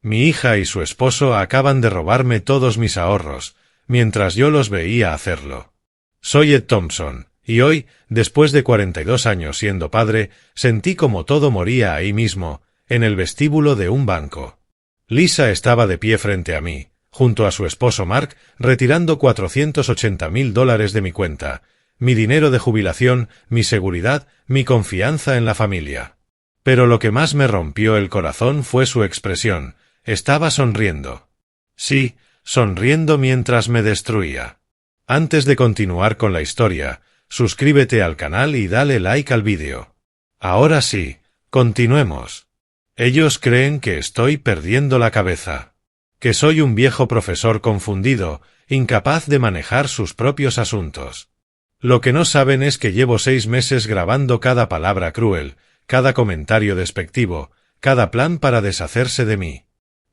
Mi hija y su esposo acaban de robarme todos mis ahorros, mientras yo los veía hacerlo. Soy Ed Thompson, y hoy, después de 42 años siendo padre, sentí como todo moría ahí mismo, en el vestíbulo de un banco. Lisa estaba de pie frente a mí, junto a su esposo Mark, retirando $480,000 de mi cuenta, mi dinero de jubilación, mi seguridad, mi confianza en la familia. Pero lo que más me rompió el corazón fue su expresión. Estaba sonriendo. Sí, sonriendo mientras me destruía. Antes de continuar con la historia, suscríbete al canal y dale like al vídeo. Ahora sí, continuemos. Ellos creen que estoy perdiendo la cabeza. Que soy un viejo profesor confundido, incapaz de manejar sus propios asuntos. Lo que no saben es que llevo 6 meses grabando cada palabra cruel, cada comentario despectivo, cada plan para deshacerse de mí.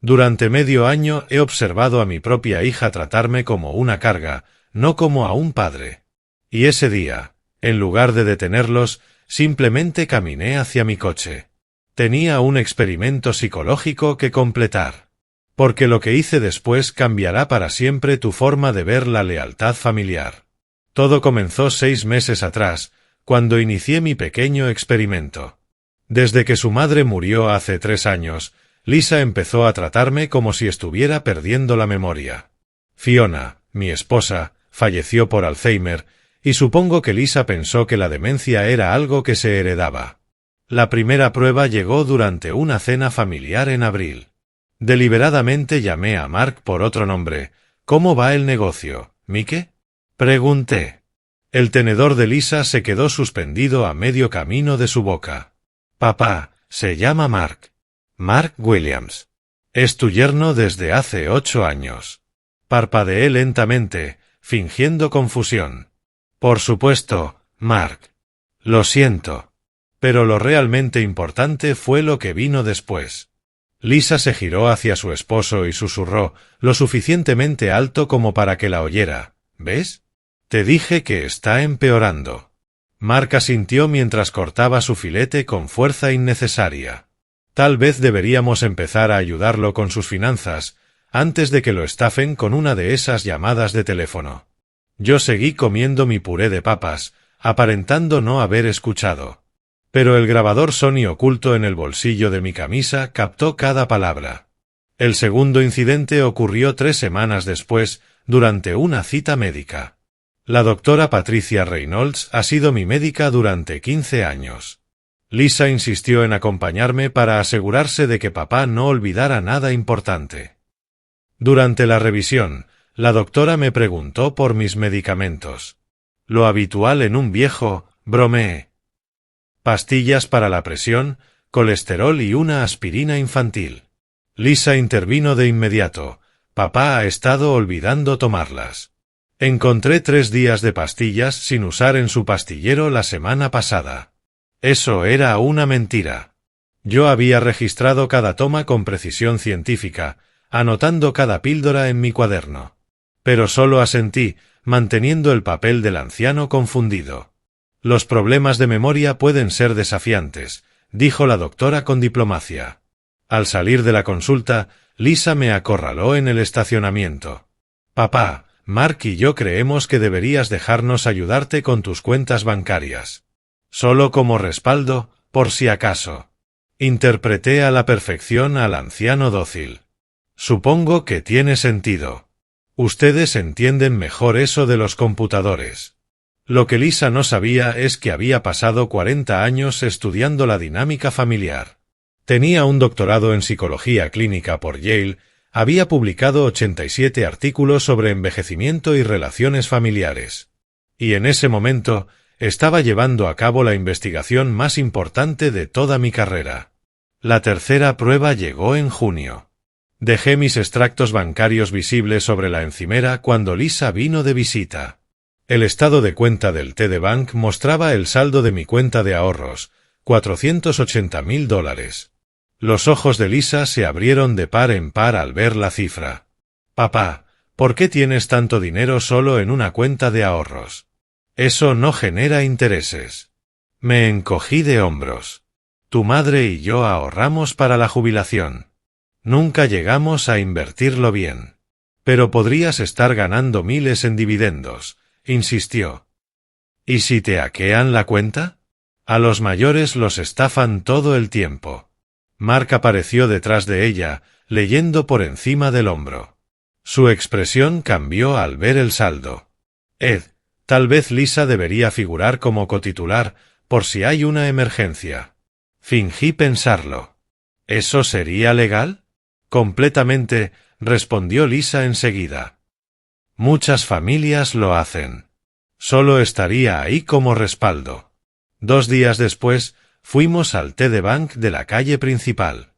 Durante medio año he observado a mi propia hija tratarme como una carga, no como a un padre. Y ese día, en lugar de detenerlos, simplemente caminé hacia mi coche. Tenía un experimento psicológico que completar. Porque lo que hice después cambiará para siempre tu forma de ver la lealtad familiar. Todo comenzó 6 meses atrás, cuando inicié mi pequeño experimento. Desde que su madre murió hace 3 años, Lisa empezó a tratarme como si estuviera perdiendo la memoria. Fiona, mi esposa, falleció por Alzheimer, y supongo que Lisa pensó que la demencia era algo que se heredaba. La primera prueba llegó durante una cena familiar en abril. Deliberadamente llamé a Mark por otro nombre. ¿Cómo va el negocio, Mike? Pregunté. El tenedor de Lisa se quedó suspendido a medio camino de su boca. Papá, se llama Mark. Mark Williams. Es tu yerno desde hace 8 años. Parpadeé lentamente, fingiendo confusión. Por supuesto, Mark. Lo siento. Pero lo realmente importante fue lo que vino después. Lisa se giró hacia su esposo y susurró, lo suficientemente alto como para que la oyera. ¿Ves? Te dije que está empeorando. Mark asintió mientras cortaba su filete con fuerza innecesaria. Tal vez deberíamos empezar a ayudarlo con sus finanzas, antes de que lo estafen con una de esas llamadas de teléfono. Yo seguí comiendo mi puré de papas, aparentando no haber escuchado. Pero el grabador Sony oculto en el bolsillo de mi camisa captó cada palabra. El segundo incidente ocurrió 3 semanas después, durante una cita médica. La doctora Patricia Reynolds ha sido mi médica durante 15 años. Lisa insistió en acompañarme para asegurarse de que papá no olvidara nada importante. Durante la revisión, la doctora me preguntó por mis medicamentos. Lo habitual en un viejo, bromeé. Pastillas para la presión, colesterol y una aspirina infantil. Lisa intervino de inmediato. Papá ha estado olvidando tomarlas. Encontré 3 días de pastillas sin usar en su pastillero la semana pasada. Eso era una mentira. Yo había registrado cada toma con precisión científica, anotando cada píldora en mi cuaderno. Pero solo asentí, manteniendo el papel del anciano confundido. Los problemas de memoria pueden ser desafiantes, dijo la doctora con diplomacia. Al salir de la consulta, Lisa me acorraló en el estacionamiento. Papá, Mark y yo creemos que deberías dejarnos ayudarte con tus cuentas bancarias. Solo como respaldo, por si acaso. Interpreté a la perfección al anciano dócil. Supongo que tiene sentido. Ustedes entienden mejor eso de los computadores. Lo que Lisa no sabía es que había pasado 40 años estudiando la dinámica familiar. Tenía un doctorado en psicología clínica por Yale, había publicado 87 artículos sobre envejecimiento y relaciones familiares. Y en ese momento, estaba llevando a cabo la investigación más importante de toda mi carrera. La tercera prueba llegó en junio. Dejé mis extractos bancarios visibles sobre la encimera cuando Lisa vino de visita. El estado de cuenta del TD Bank mostraba el saldo de mi cuenta de ahorros, $480,000. Los ojos de Lisa se abrieron de par en par al ver la cifra. Papá, ¿por qué tienes tanto dinero solo en una cuenta de ahorros? Eso no genera intereses. Me encogí de hombros. Tu madre y yo ahorramos para la jubilación. Nunca llegamos a invertirlo bien. Pero podrías estar ganando miles en dividendos, insistió. ¿Y si te hackean la cuenta? A los mayores los estafan todo el tiempo. Mark apareció detrás de ella, leyendo por encima del hombro. Su expresión cambió al ver el saldo. Ed, tal vez Lisa debería figurar como cotitular, por si hay una emergencia. Fingí pensarlo. ¿Eso sería legal? Completamente, respondió Lisa enseguida. Muchas familias lo hacen. Solo estaría ahí como respaldo. 2 días después, fuimos al TD Bank de la calle principal.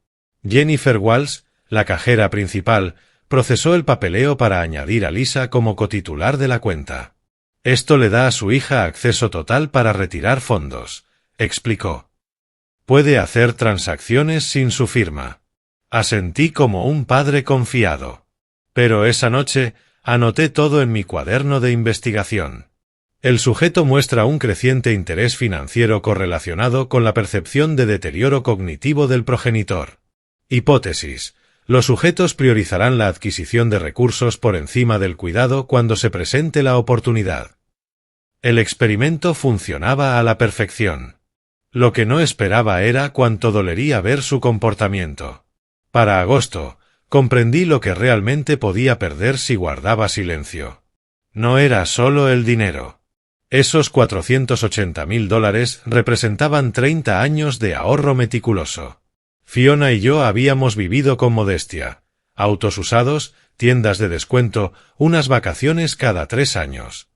Jennifer Walsh, la cajera principal, procesó el papeleo para añadir a Lisa como cotitular de la cuenta. Esto le da a su hija acceso total para retirar fondos, explicó. Puede hacer transacciones sin su firma. Asentí como un padre confiado. Pero esa noche, anoté todo en mi cuaderno de investigación. El sujeto muestra un creciente interés financiero correlacionado con la percepción de deterioro cognitivo del progenitor. Hipótesis. Los sujetos priorizarán la adquisición de recursos por encima del cuidado cuando se presente la oportunidad. El experimento funcionaba a la perfección. Lo que no esperaba era cuánto dolería ver su comportamiento. Para agosto, comprendí lo que realmente podía perder si guardaba silencio. No era solo el dinero. Esos $480,000 representaban 30 años de ahorro meticuloso. Fiona y yo habíamos vivido con modestia. Autos usados, tiendas de descuento, unas vacaciones cada 3 años.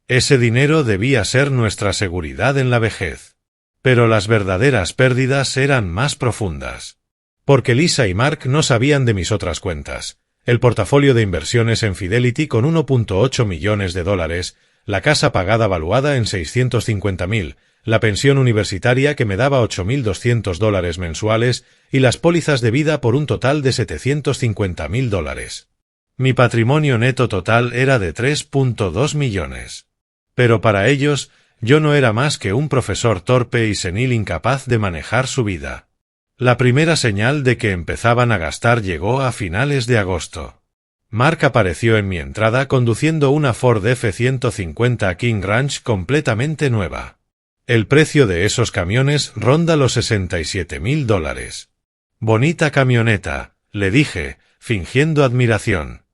Ese dinero debía ser nuestra seguridad en la vejez. Pero las verdaderas pérdidas eran más profundas. Porque Lisa y Mark no sabían de mis otras cuentas. El portafolio de inversiones en Fidelity con $1.8 millones, la casa pagada valuada en $650,000, la pensión universitaria que me daba $8,200 mensuales y las pólizas de vida por un total de $750,000. Mi patrimonio neto total era de $3.2 millones. Pero para ellos, yo no era más que un profesor torpe y senil incapaz de manejar su vida. La primera señal de que empezaban a gastar llegó a finales de agosto. Mark apareció en mi entrada conduciendo una Ford F-150 King Ranch completamente nueva. El precio de esos camiones ronda los $67,000. Bonita camioneta, le dije, fingiendo admiración.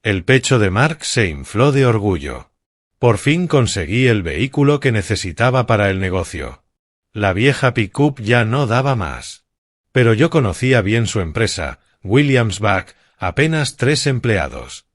El pecho de Mark se infló de orgullo. Por fin conseguí el vehículo que necesitaba para el negocio. La vieja pick-up ya no daba más. Pero yo conocía bien su empresa, Williams-Buck, apenas 3 empleados.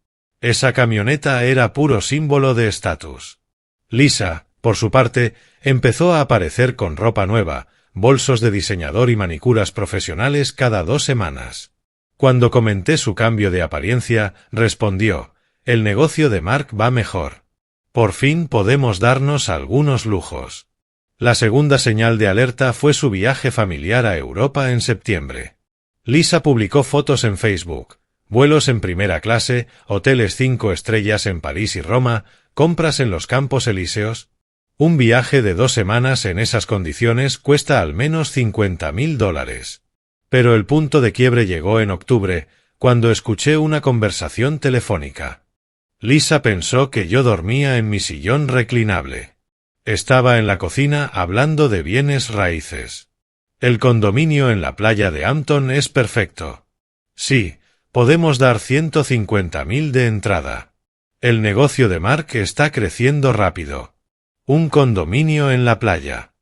Esa camioneta era puro símbolo de estatus. Lisa, por su parte, empezó a aparecer con ropa nueva, bolsos de diseñador y manicuras profesionales cada 2 semanas. Cuando comenté su cambio de apariencia, respondió, «El negocio de Mark va mejor. Por fin podemos darnos algunos lujos». La segunda señal de alerta fue su viaje familiar a Europa en septiembre. Lisa publicó fotos en Facebook, vuelos en primera clase, hoteles 5 estrellas en París y Roma, compras en los Campos Elíseos. Un viaje de 2 semanas en esas condiciones cuesta al menos $50,000. Pero el punto de quiebre llegó en octubre, cuando escuché una conversación telefónica. Lisa pensó que yo dormía en mi sillón reclinable. Estaba en la cocina hablando de bienes raíces. El condominio en la playa de Hampton es perfecto. Sí, podemos dar $150,000 de entrada. El negocio de Mark está creciendo rápido. Un condominio en la playa.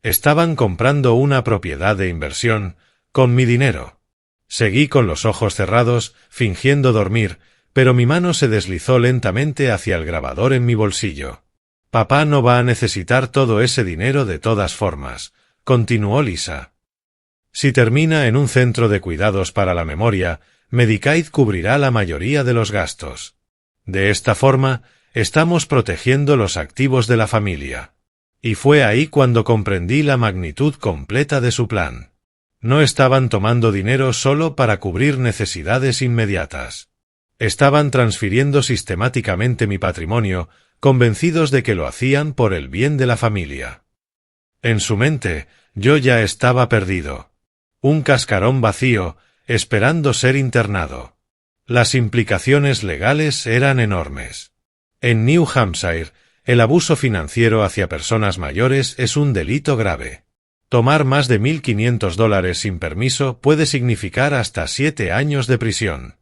Estaban comprando una propiedad de inversión, con mi dinero. Seguí con los ojos cerrados, fingiendo dormir, pero mi mano se deslizó lentamente hacia el grabador en mi bolsillo. Papá no va a necesitar todo ese dinero de todas formas, continuó Lisa. Si termina en un centro de cuidados para la memoria, Medicaid cubrirá la mayoría de los gastos. De esta forma, estamos protegiendo los activos de la familia. Y fue ahí cuando comprendí la magnitud completa de su plan. No estaban tomando dinero solo para cubrir necesidades inmediatas. Estaban transfiriendo sistemáticamente mi patrimonio, convencidos de que lo hacían por el bien de la familia. En su mente, yo ya estaba perdido. Un cascarón vacío, esperando ser internado. Las implicaciones legales eran enormes. En New Hampshire, el abuso financiero hacia personas mayores es un delito grave. Tomar más de $1.500 sin permiso puede significar hasta 7 años de prisión.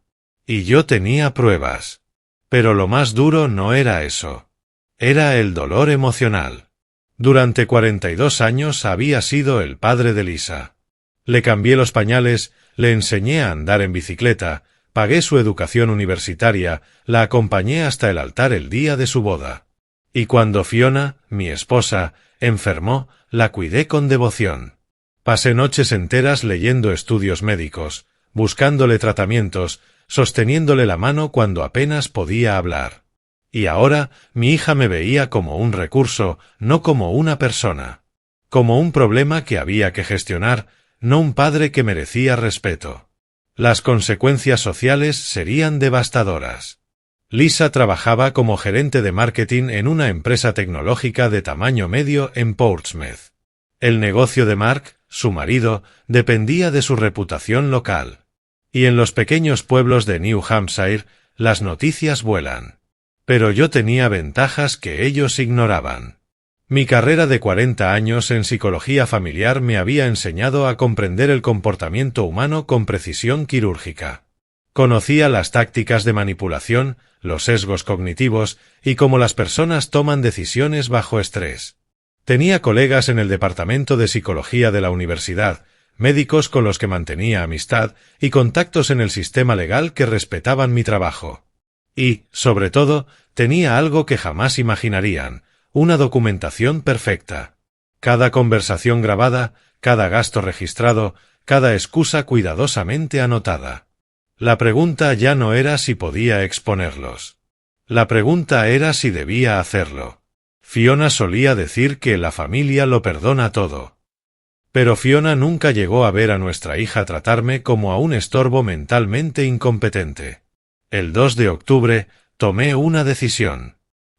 Y yo tenía pruebas. Pero lo más duro no era eso. Era el dolor emocional. Durante 42 años había sido el padre de Lisa. Le cambié los pañales, le enseñé a andar en bicicleta, pagué su educación universitaria, la acompañé hasta el altar el día de su boda. Y cuando Fiona, mi esposa, enfermó, la cuidé con devoción. Pasé noches enteras leyendo estudios médicos, buscándole tratamientos, sosteniéndole la mano cuando apenas podía hablar. Y ahora mi hija me veía como un recurso, no como una persona. Como un problema que había que gestionar, no un padre que merecía respeto. Las consecuencias sociales serían devastadoras. Lisa trabajaba como gerente de marketing en una empresa tecnológica de tamaño medio en Portsmouth. El negocio de Mark, su marido, dependía de su reputación local. Y en los pequeños pueblos de New Hampshire, las noticias vuelan. Pero yo tenía ventajas que ellos ignoraban. Mi carrera de 40 años en psicología familiar me había enseñado a comprender el comportamiento humano con precisión quirúrgica. Conocía las tácticas de manipulación, los sesgos cognitivos y cómo las personas toman decisiones bajo estrés. Tenía colegas en el departamento de psicología de la universidad, médicos con los que mantenía amistad y contactos en el sistema legal que respetaban mi trabajo. Y, sobre todo, tenía algo que jamás imaginarían: una documentación perfecta. Cada conversación grabada, cada gasto registrado, cada excusa cuidadosamente anotada. La pregunta ya no era si podía exponerlos. La pregunta era si debía hacerlo. Fiona solía decir que la familia lo perdona todo. Pero Fiona nunca llegó a ver a nuestra hija tratarme como a un estorbo mentalmente incompetente. El 2 de octubre tomé una decisión.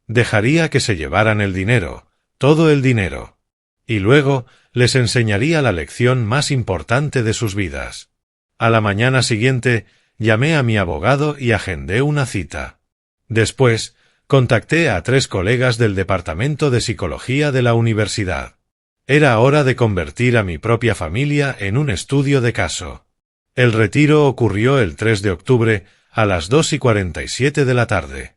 Dejaría que se llevaran el dinero, todo el dinero. Y luego les enseñaría la lección más importante de sus vidas. A la mañana siguiente llamé a mi abogado y agendé una cita. Después contacté a 3 colegas del departamento de psicología de la universidad. Era hora de convertir a mi propia familia en un estudio de caso. El retiro ocurrió el 3 de octubre a las 2:47 de la tarde.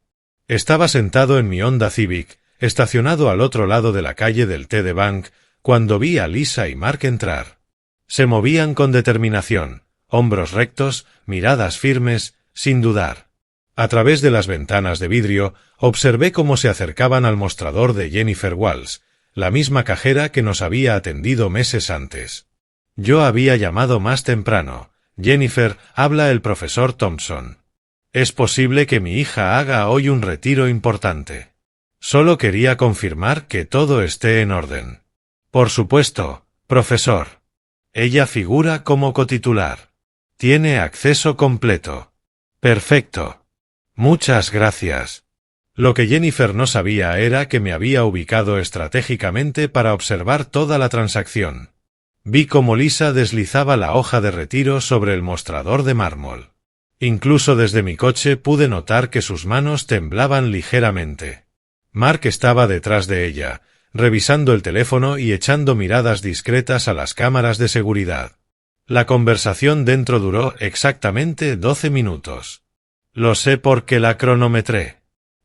Estaba sentado en mi Honda Civic, estacionado al otro lado de la calle del TD Bank, cuando vi a Lisa y Mark entrar. Se movían con determinación, hombros rectos, miradas firmes, sin dudar. A través de las ventanas de vidrio, observé cómo se acercaban al mostrador de Jennifer Walls, la misma cajera que nos había atendido meses antes. Yo había llamado más temprano. Jennifer, habla el profesor Thompson. Es posible que mi hija haga hoy un retiro importante. Solo quería confirmar que todo esté en orden. Por supuesto, profesor. Ella figura como cotitular. Tiene acceso completo. Perfecto. Muchas gracias. Lo que Jennifer no sabía era que me había ubicado estratégicamente para observar toda la transacción. Vi cómo Lisa deslizaba la hoja de retiro sobre el mostrador de mármol. Incluso desde mi coche pude notar que sus manos temblaban ligeramente. Mark estaba detrás de ella, revisando el teléfono y echando miradas discretas a las cámaras de seguridad. La conversación dentro duró exactamente 12 minutos. Lo sé porque la cronometré.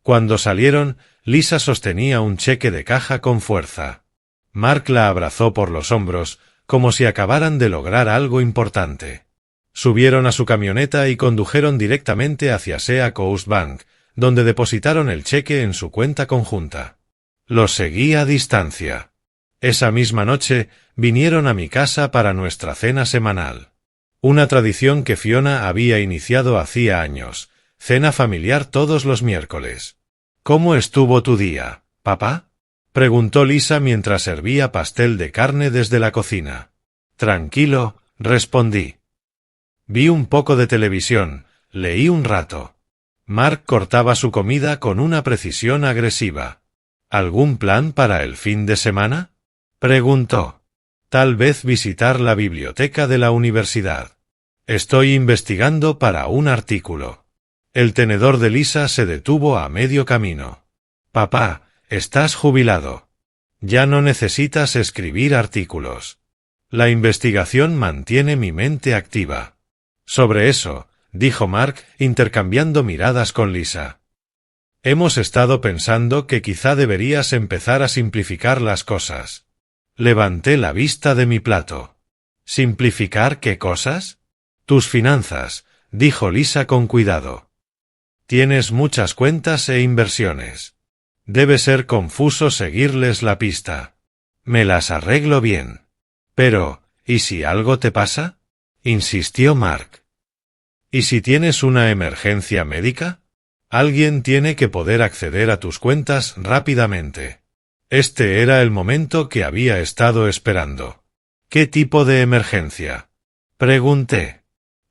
Cuando salieron, Lisa sostenía un cheque de caja con fuerza. Mark la abrazó por los hombros, como si acabaran de lograr algo importante. Subieron a su camioneta y condujeron directamente hacia Sea Coast Bank, donde depositaron el cheque en su cuenta conjunta. Los seguí a distancia. Esa misma noche vinieron a mi casa para nuestra cena semanal. Una tradición que Fiona había iniciado hacía años, cena familiar todos los miércoles. ¿Cómo estuvo tu día, papá?, preguntó Lisa mientras servía pastel de carne desde la cocina. Tranquilo, respondí. Vi un poco de televisión, leí un rato. Mark cortaba su comida con una precisión agresiva. ¿Algún plan para el fin de semana?, preguntó. Tal vez visitar la biblioteca de la universidad. Estoy investigando para un artículo. El tenedor de Lisa se detuvo a medio camino. Papá, estás jubilado. Ya no necesitas escribir artículos. La investigación mantiene mi mente activa. Sobre eso, dijo Mark, intercambiando miradas con Lisa. Hemos estado pensando que quizá deberías empezar a simplificar las cosas. Levanté la vista de mi plato. ¿Simplificar qué cosas? Tus finanzas, dijo Lisa con cuidado. Tienes muchas cuentas e inversiones. Debe ser confuso seguirles la pista. Me las arreglo bien. Pero, ¿y si algo te pasa? Insistió Mark. ¿Y si tienes una emergencia médica? Alguien tiene que poder acceder a tus cuentas rápidamente. Este era el momento que había estado esperando. ¿Qué tipo de emergencia? Pregunté.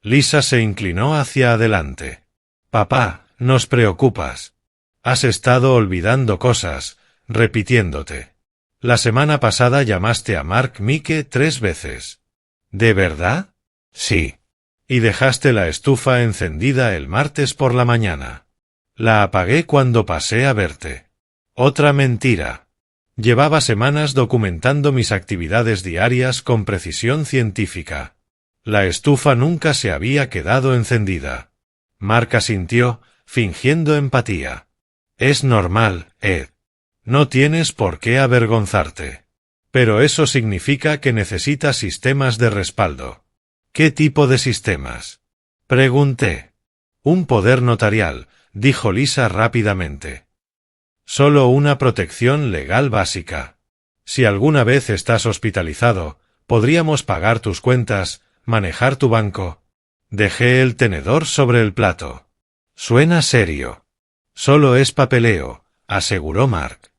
Lisa se inclinó hacia adelante. Papá, nos preocupas. Has estado olvidando cosas, repitiéndote. La semana pasada llamaste a Mark Mike 3 veces. ¿De verdad? Sí. Y dejaste la estufa encendida el martes por la mañana. La apagué cuando pasé a verte. Otra mentira. Llevaba semanas documentando mis actividades diarias con precisión científica. La estufa nunca se había quedado encendida. Mark asintió, fingiendo empatía. Es normal, Ed. No tienes por qué avergonzarte. Pero eso significa que necesitas sistemas de respaldo. ¿Qué tipo de sistemas? Pregunté. Un poder notarial, dijo Lisa rápidamente. Solo una protección legal básica. Si alguna vez estás hospitalizado, podríamos pagar tus cuentas, manejar tu banco. Dejé el tenedor sobre el plato. Suena serio. Solo es papeleo, aseguró Mark.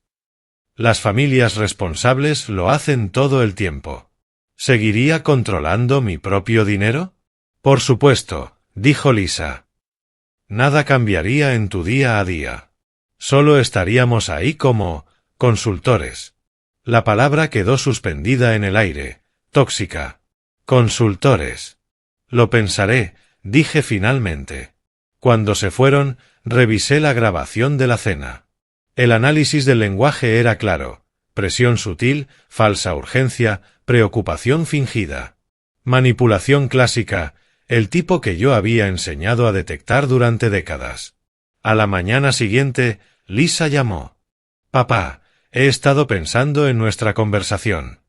Las familias responsables lo hacen todo el tiempo. ¿Seguiría controlando mi propio dinero? Por supuesto, dijo Lisa. Nada cambiaría en tu día a día. Solo estaríamos ahí como consultores. La palabra quedó suspendida en el aire, tóxica. Consultores. Lo pensaré, dije finalmente. Cuando se fueron, revisé la grabación de la cena. El análisis del lenguaje era claro. Presión sutil, falsa urgencia, preocupación fingida. Manipulación clásica, el tipo que yo había enseñado a detectar durante décadas. A la mañana siguiente, Lisa llamó. Papá, he estado pensando en nuestra conversación.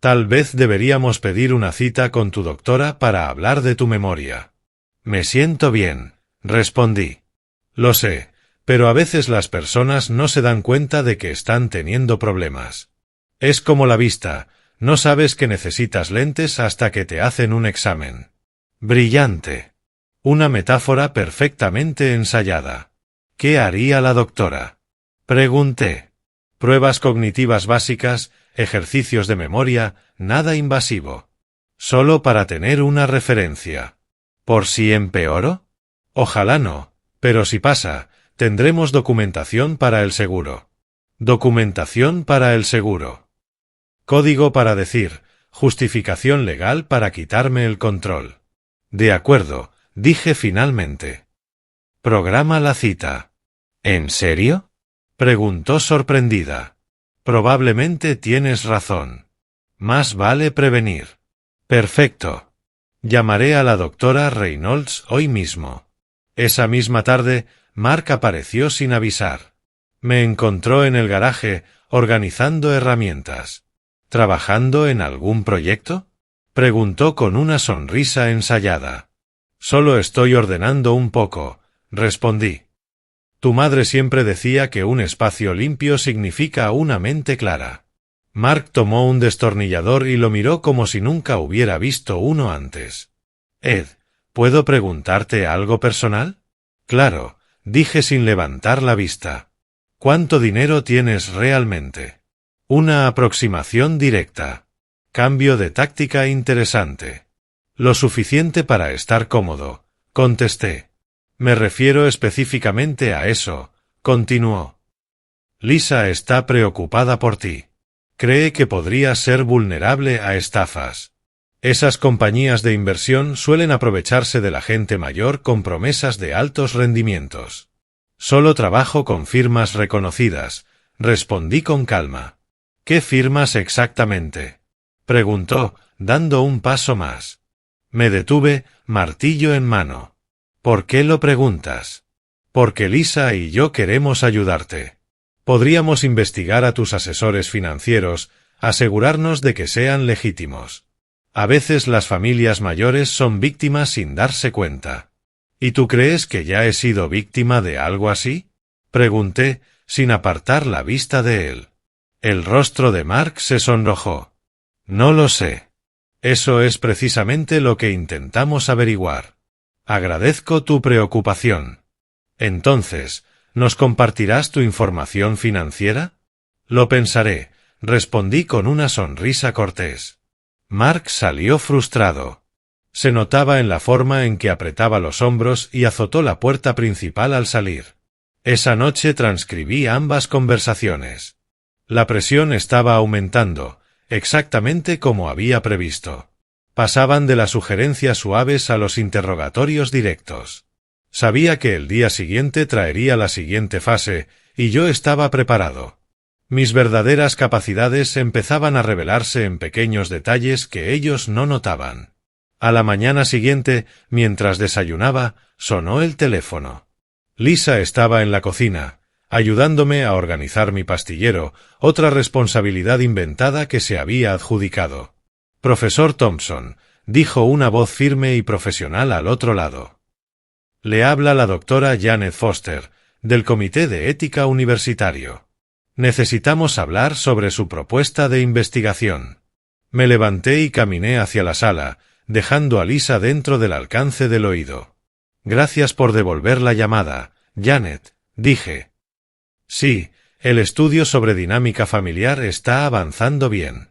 Tal vez deberíamos pedir una cita con tu doctora para hablar de tu memoria. Me siento bien, respondí. Lo sé, pero a veces las personas no se dan cuenta de que están teniendo problemas. Es como la vista, no sabes que necesitas lentes hasta que te hacen un examen. Brillante. Una metáfora perfectamente ensayada. ¿Qué haría la doctora? Pregunté. Pruebas cognitivas básicas, ejercicios de memoria, nada invasivo. Solo para tener una referencia. ¿Por si empeoro? Ojalá no, pero si pasa, tendremos documentación para el seguro. Documentación para el seguro. Código para decir, justificación legal para quitarme el control. De acuerdo, dije finalmente. Programa la cita. ¿En serio? Preguntó sorprendida. Probablemente tienes razón. Más vale prevenir. Perfecto. Llamaré a la doctora Reynolds hoy mismo. Esa misma tarde, Mark apareció sin avisar. Me encontró en el garaje, organizando herramientas. ¿Trabajando en algún proyecto? Preguntó con una sonrisa ensayada. Solo estoy ordenando un poco, respondí. Tu madre siempre decía que un espacio limpio significa una mente clara. Mark tomó un destornillador y lo miró como si nunca hubiera visto uno antes. Ed, ¿puedo preguntarte algo personal? Claro, dije sin levantar la vista. ¿Cuánto dinero tienes realmente? Una aproximación directa. Cambio de táctica interesante. Lo suficiente para estar cómodo, contesté. Me refiero específicamente a eso, continuó. Lisa está preocupada por ti. Cree que podrías ser vulnerable a estafas. Esas compañías de inversión suelen aprovecharse de la gente mayor con promesas de altos rendimientos. Solo trabajo con firmas reconocidas, respondí con calma. ¿Qué firmas exactamente?, preguntó, dando un paso más. Me detuve, martillo en mano. ¿Por qué lo preguntas? Porque Lisa y yo queremos ayudarte. Podríamos investigar a tus asesores financieros, asegurarnos de que sean legítimos. A veces las familias mayores son víctimas sin darse cuenta. ¿Y tú crees que ya he sido víctima de algo así?, pregunté, sin apartar la vista de él. El rostro de Mark se sonrojó. No lo sé. Eso es precisamente lo que intentamos averiguar. Agradezco tu preocupación. Entonces, ¿nos compartirás tu información financiera? Lo pensaré, respondí con una sonrisa cortés. Mark salió frustrado. Se notaba en la forma en que apretaba los hombros y azotó la puerta principal al salir. Esa noche transcribí ambas conversaciones. La presión estaba aumentando, exactamente como había previsto. Pasaban de las sugerencias suaves a los interrogatorios directos. Sabía que el día siguiente traería la siguiente fase, y yo estaba preparado. Mis verdaderas capacidades empezaban a revelarse en pequeños detalles que ellos no notaban. A la mañana siguiente, mientras desayunaba, sonó el teléfono. Lisa estaba en la cocina, ayudándome a organizar mi pastillero, otra responsabilidad inventada que se había adjudicado. Profesor Thompson, dijo una voz firme y profesional al otro lado. Le habla la doctora Janet Foster, del Comité de Ética Universitario. Necesitamos hablar sobre su propuesta de investigación. Me levanté y caminé hacia la sala, dejando a Lisa dentro del alcance del oído. Gracias por devolver la llamada, Janet, dije. Sí, el estudio sobre dinámica familiar está avanzando bien.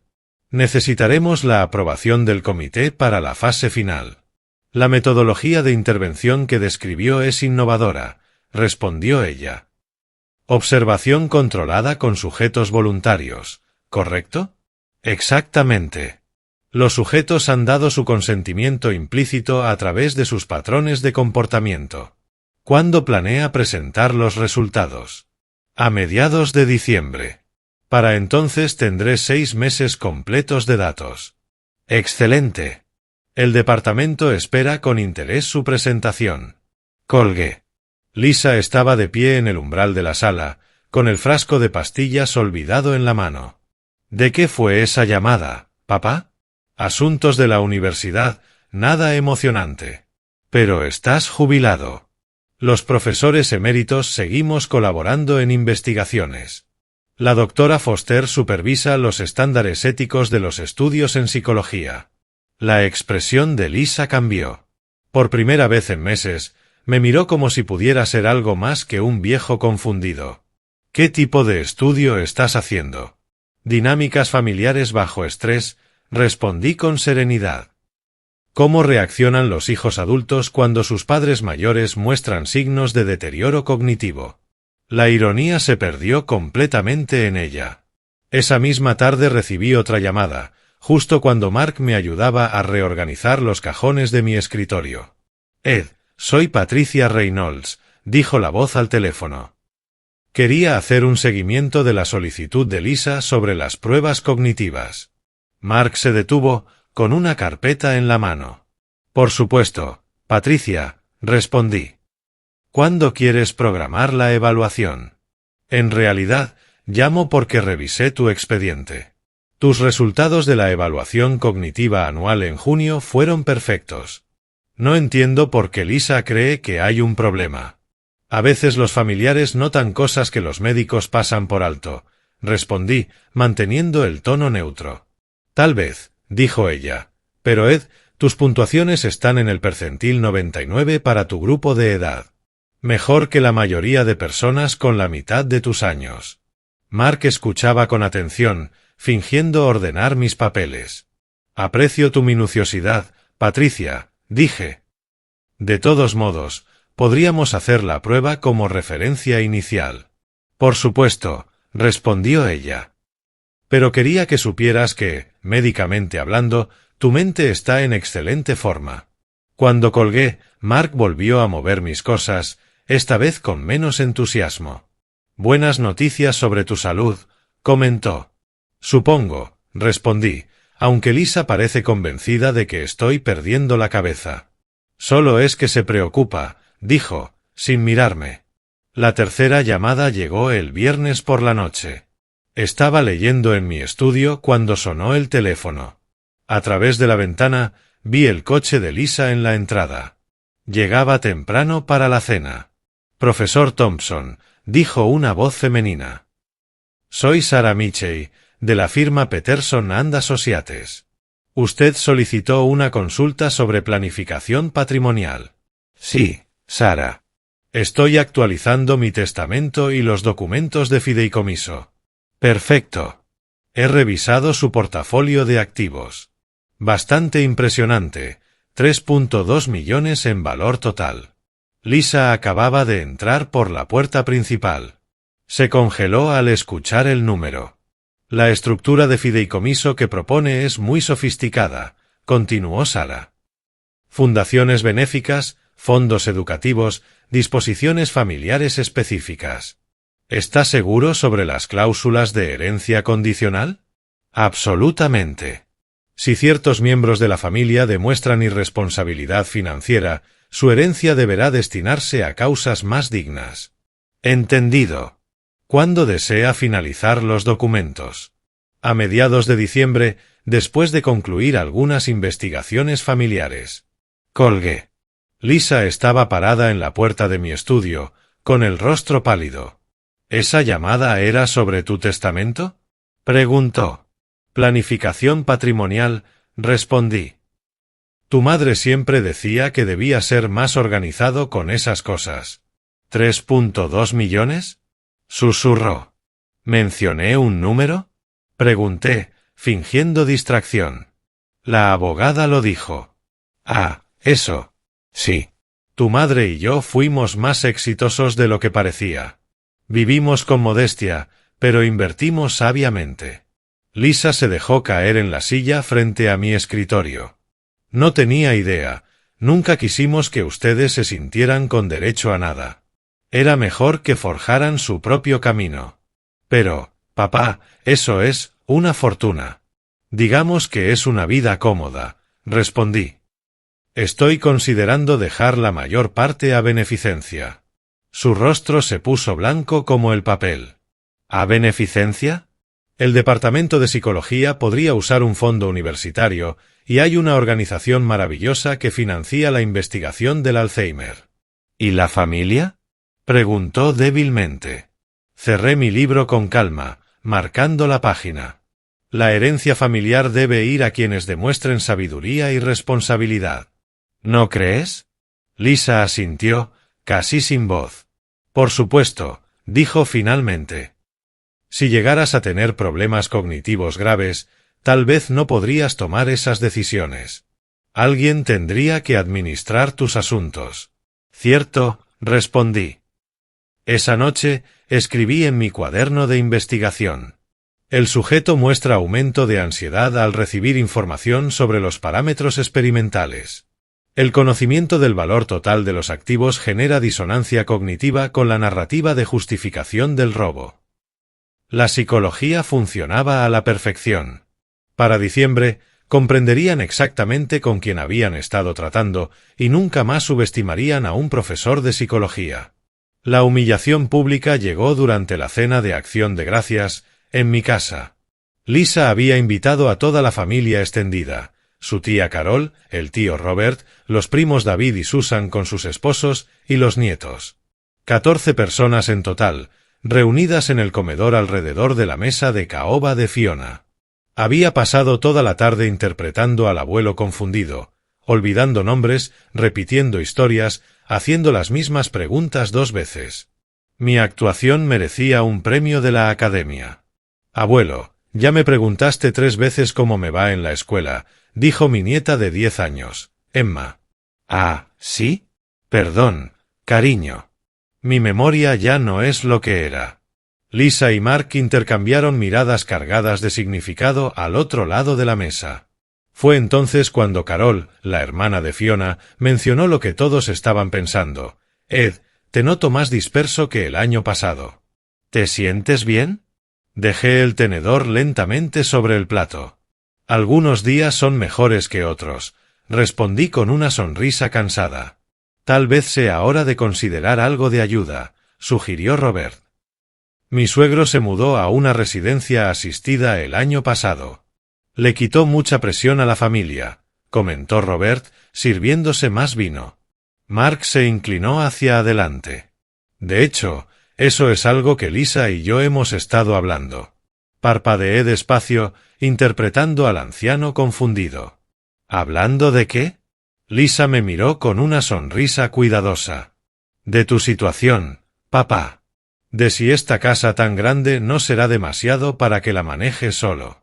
Necesitaremos la aprobación del comité para la fase final. La metodología de intervención que describió es innovadora, respondió ella. Observación controlada con sujetos voluntarios, ¿correcto? Exactamente. Los sujetos han dado su consentimiento implícito a través de sus patrones de comportamiento. ¿Cuándo planea presentar los resultados? A mediados de diciembre. Para entonces tendré 6 meses completos de datos. Excelente. El departamento espera con interés su presentación. Colgué. Lisa estaba de pie en el umbral de la sala, con el frasco de pastillas olvidado en la mano. ¿De qué fue esa llamada, papá? Asuntos de la universidad, nada emocionante. Pero estás jubilado. Los profesores eméritos seguimos colaborando en investigaciones. La doctora Foster supervisa los estándares éticos de los estudios en psicología. La expresión de Lisa cambió. Por primera vez en meses, me miró como si pudiera ser algo más que un viejo confundido. ¿Qué tipo de estudio estás haciendo? Dinámicas familiares bajo estrés, respondí con serenidad. ¿Cómo reaccionan los hijos adultos cuando sus padres mayores muestran signos de deterioro cognitivo? La ironía se perdió completamente en ella. Esa misma tarde recibí otra llamada, justo cuando Mark me ayudaba a reorganizar los cajones de mi escritorio. Ed, soy Patricia Reynolds, dijo la voz al teléfono. Quería hacer un seguimiento de la solicitud de Lisa sobre las pruebas cognitivas. Mark se detuvo, con una carpeta en la mano. Por supuesto, Patricia, respondí. ¿Cuándo quieres programar la evaluación? En realidad, llamo porque revisé tu expediente. Tus resultados de la evaluación cognitiva anual en junio fueron perfectos. No entiendo por qué Lisa cree que hay un problema. A veces los familiares notan cosas que los médicos pasan por alto, respondí, manteniendo el tono neutro. Tal vez, dijo ella, pero Ed, tus puntuaciones están en el percentil 99 para tu grupo de edad. Mejor que la mayoría de personas con la mitad de tus años. Mark escuchaba con atención, fingiendo ordenar mis papeles. Aprecio tu minuciosidad, Patricia, dije. De todos modos, podríamos hacer la prueba como referencia inicial. Por supuesto, respondió ella. Pero quería que supieras que, médicamente hablando, Tu mente está en excelente forma. Cuando colgué, Mark volvió a mover mis cosas, esta vez con menos entusiasmo. Buenas noticias sobre tu salud, comentó. Supongo, respondí, aunque Lisa parece convencida de que estoy perdiendo la cabeza. Solo es que se preocupa, dijo, sin mirarme. La tercera llamada llegó el viernes por la noche. Estaba leyendo en mi estudio cuando sonó el teléfono. A través de la ventana, vi el coche de Lisa en la entrada. Llegaba temprano para la cena. Profesor Thompson, dijo una voz femenina. Soy Sarah Mitchell, de la firma Peterson and Associates. Usted solicitó una consulta sobre planificación patrimonial. Sí, Sarah. Estoy actualizando mi testamento y los documentos de fideicomiso. Perfecto. He revisado su portafolio de activos. Bastante impresionante, 3.2 millones en valor total. Lisa acababa de entrar por la puerta principal. Se congeló al escuchar el número. La estructura de fideicomiso que propone es muy sofisticada, continuó Sarah. Fundaciones benéficas, fondos educativos, disposiciones familiares específicas. ¿Está seguro sobre las cláusulas de herencia condicional? Absolutamente. Si ciertos miembros de la familia demuestran irresponsabilidad financiera, su herencia deberá destinarse a causas más dignas. Entendido. ¿Cuándo desea finalizar los documentos? A mediados de diciembre, después de concluir algunas investigaciones familiares. Colgué. Lisa estaba parada en la puerta de mi estudio, con el rostro pálido. ¿Esa llamada era sobre tu testamento? Preguntó. Planificación patrimonial, respondí. Tu madre siempre decía que debía ser más organizado con esas cosas. ¿3.2 millones? Susurró. ¿Mencioné un número? Pregunté, fingiendo distracción. La abogada lo dijo. Ah, eso. Sí. Tu madre y yo fuimos más exitosos de lo que parecía. Vivimos con modestia, pero invertimos sabiamente. Lisa se dejó caer en la silla frente a mi escritorio. No tenía idea, nunca quisimos que ustedes se sintieran con derecho a nada. Era mejor que forjaran su propio camino. Pero, papá, eso es una fortuna. Digamos que es una vida cómoda, respondí. Estoy considerando dejar la mayor parte a beneficencia. Su rostro se puso blanco como el papel. ¿A beneficencia? El Departamento de Psicología podría usar un fondo universitario, y hay una organización maravillosa que financia la investigación del Alzheimer. ¿Y la familia? Preguntó débilmente. Cerré mi libro con calma, marcando la página. La herencia familiar debe ir a quienes demuestren sabiduría y responsabilidad. ¿No crees? Lisa asintió, casi sin voz. Por supuesto, dijo finalmente. Si llegaras a tener problemas cognitivos graves, tal vez no podrías tomar esas decisiones. Alguien tendría que administrar tus asuntos. Cierto, respondí. Esa noche, escribí en mi cuaderno de investigación. El sujeto muestra aumento de ansiedad al recibir información sobre los parámetros experimentales. El conocimiento del valor total de los activos genera disonancia cognitiva con la narrativa de justificación del robo. La psicología funcionaba a la perfección. Para diciembre, comprenderían exactamente con quién habían estado tratando y nunca más subestimarían a un profesor de psicología. La humillación pública llegó durante la cena de Acción de Gracias, en mi casa. Lisa había invitado a toda la familia extendida, su tía Carol, el tío Robert, los primos David y Susan con sus esposos y los nietos. 14 personas en total, reunidas en el comedor alrededor de la mesa de caoba de Fiona. Había pasado toda la tarde interpretando al abuelo confundido, olvidando nombres, repitiendo historias, haciendo las mismas preguntas 2 veces. Mi actuación merecía un premio de la academia. Abuelo, ya me preguntaste 3 veces cómo me va en la escuela, dijo mi nieta de 10 años, Emma. Ah, ¿sí? Perdón, cariño. Mi memoria ya no es lo que era. Lisa y Mark intercambiaron miradas cargadas de significado al otro lado de la mesa. Fue entonces cuando Carol, la hermana de Fiona, mencionó lo que todos estaban pensando. Ed, te noto más disperso que el año pasado. ¿Te sientes bien? Dejé el tenedor lentamente sobre el plato. Algunos días son mejores que otros, respondí con una sonrisa cansada. Tal vez sea hora de considerar algo de ayuda, sugirió Robert. Mi suegro se mudó a una residencia asistida el año pasado. Le quitó mucha presión a la familia, comentó Robert, sirviéndose más vino. Mark se inclinó hacia adelante. De hecho, eso es algo que Lisa y yo hemos estado hablando. Parpadeé despacio, interpretando al anciano confundido. ¿Hablando de qué? Lisa me miró con una sonrisa cuidadosa. De tu situación, papá. De si esta casa tan grande no será demasiado para que la maneje solo.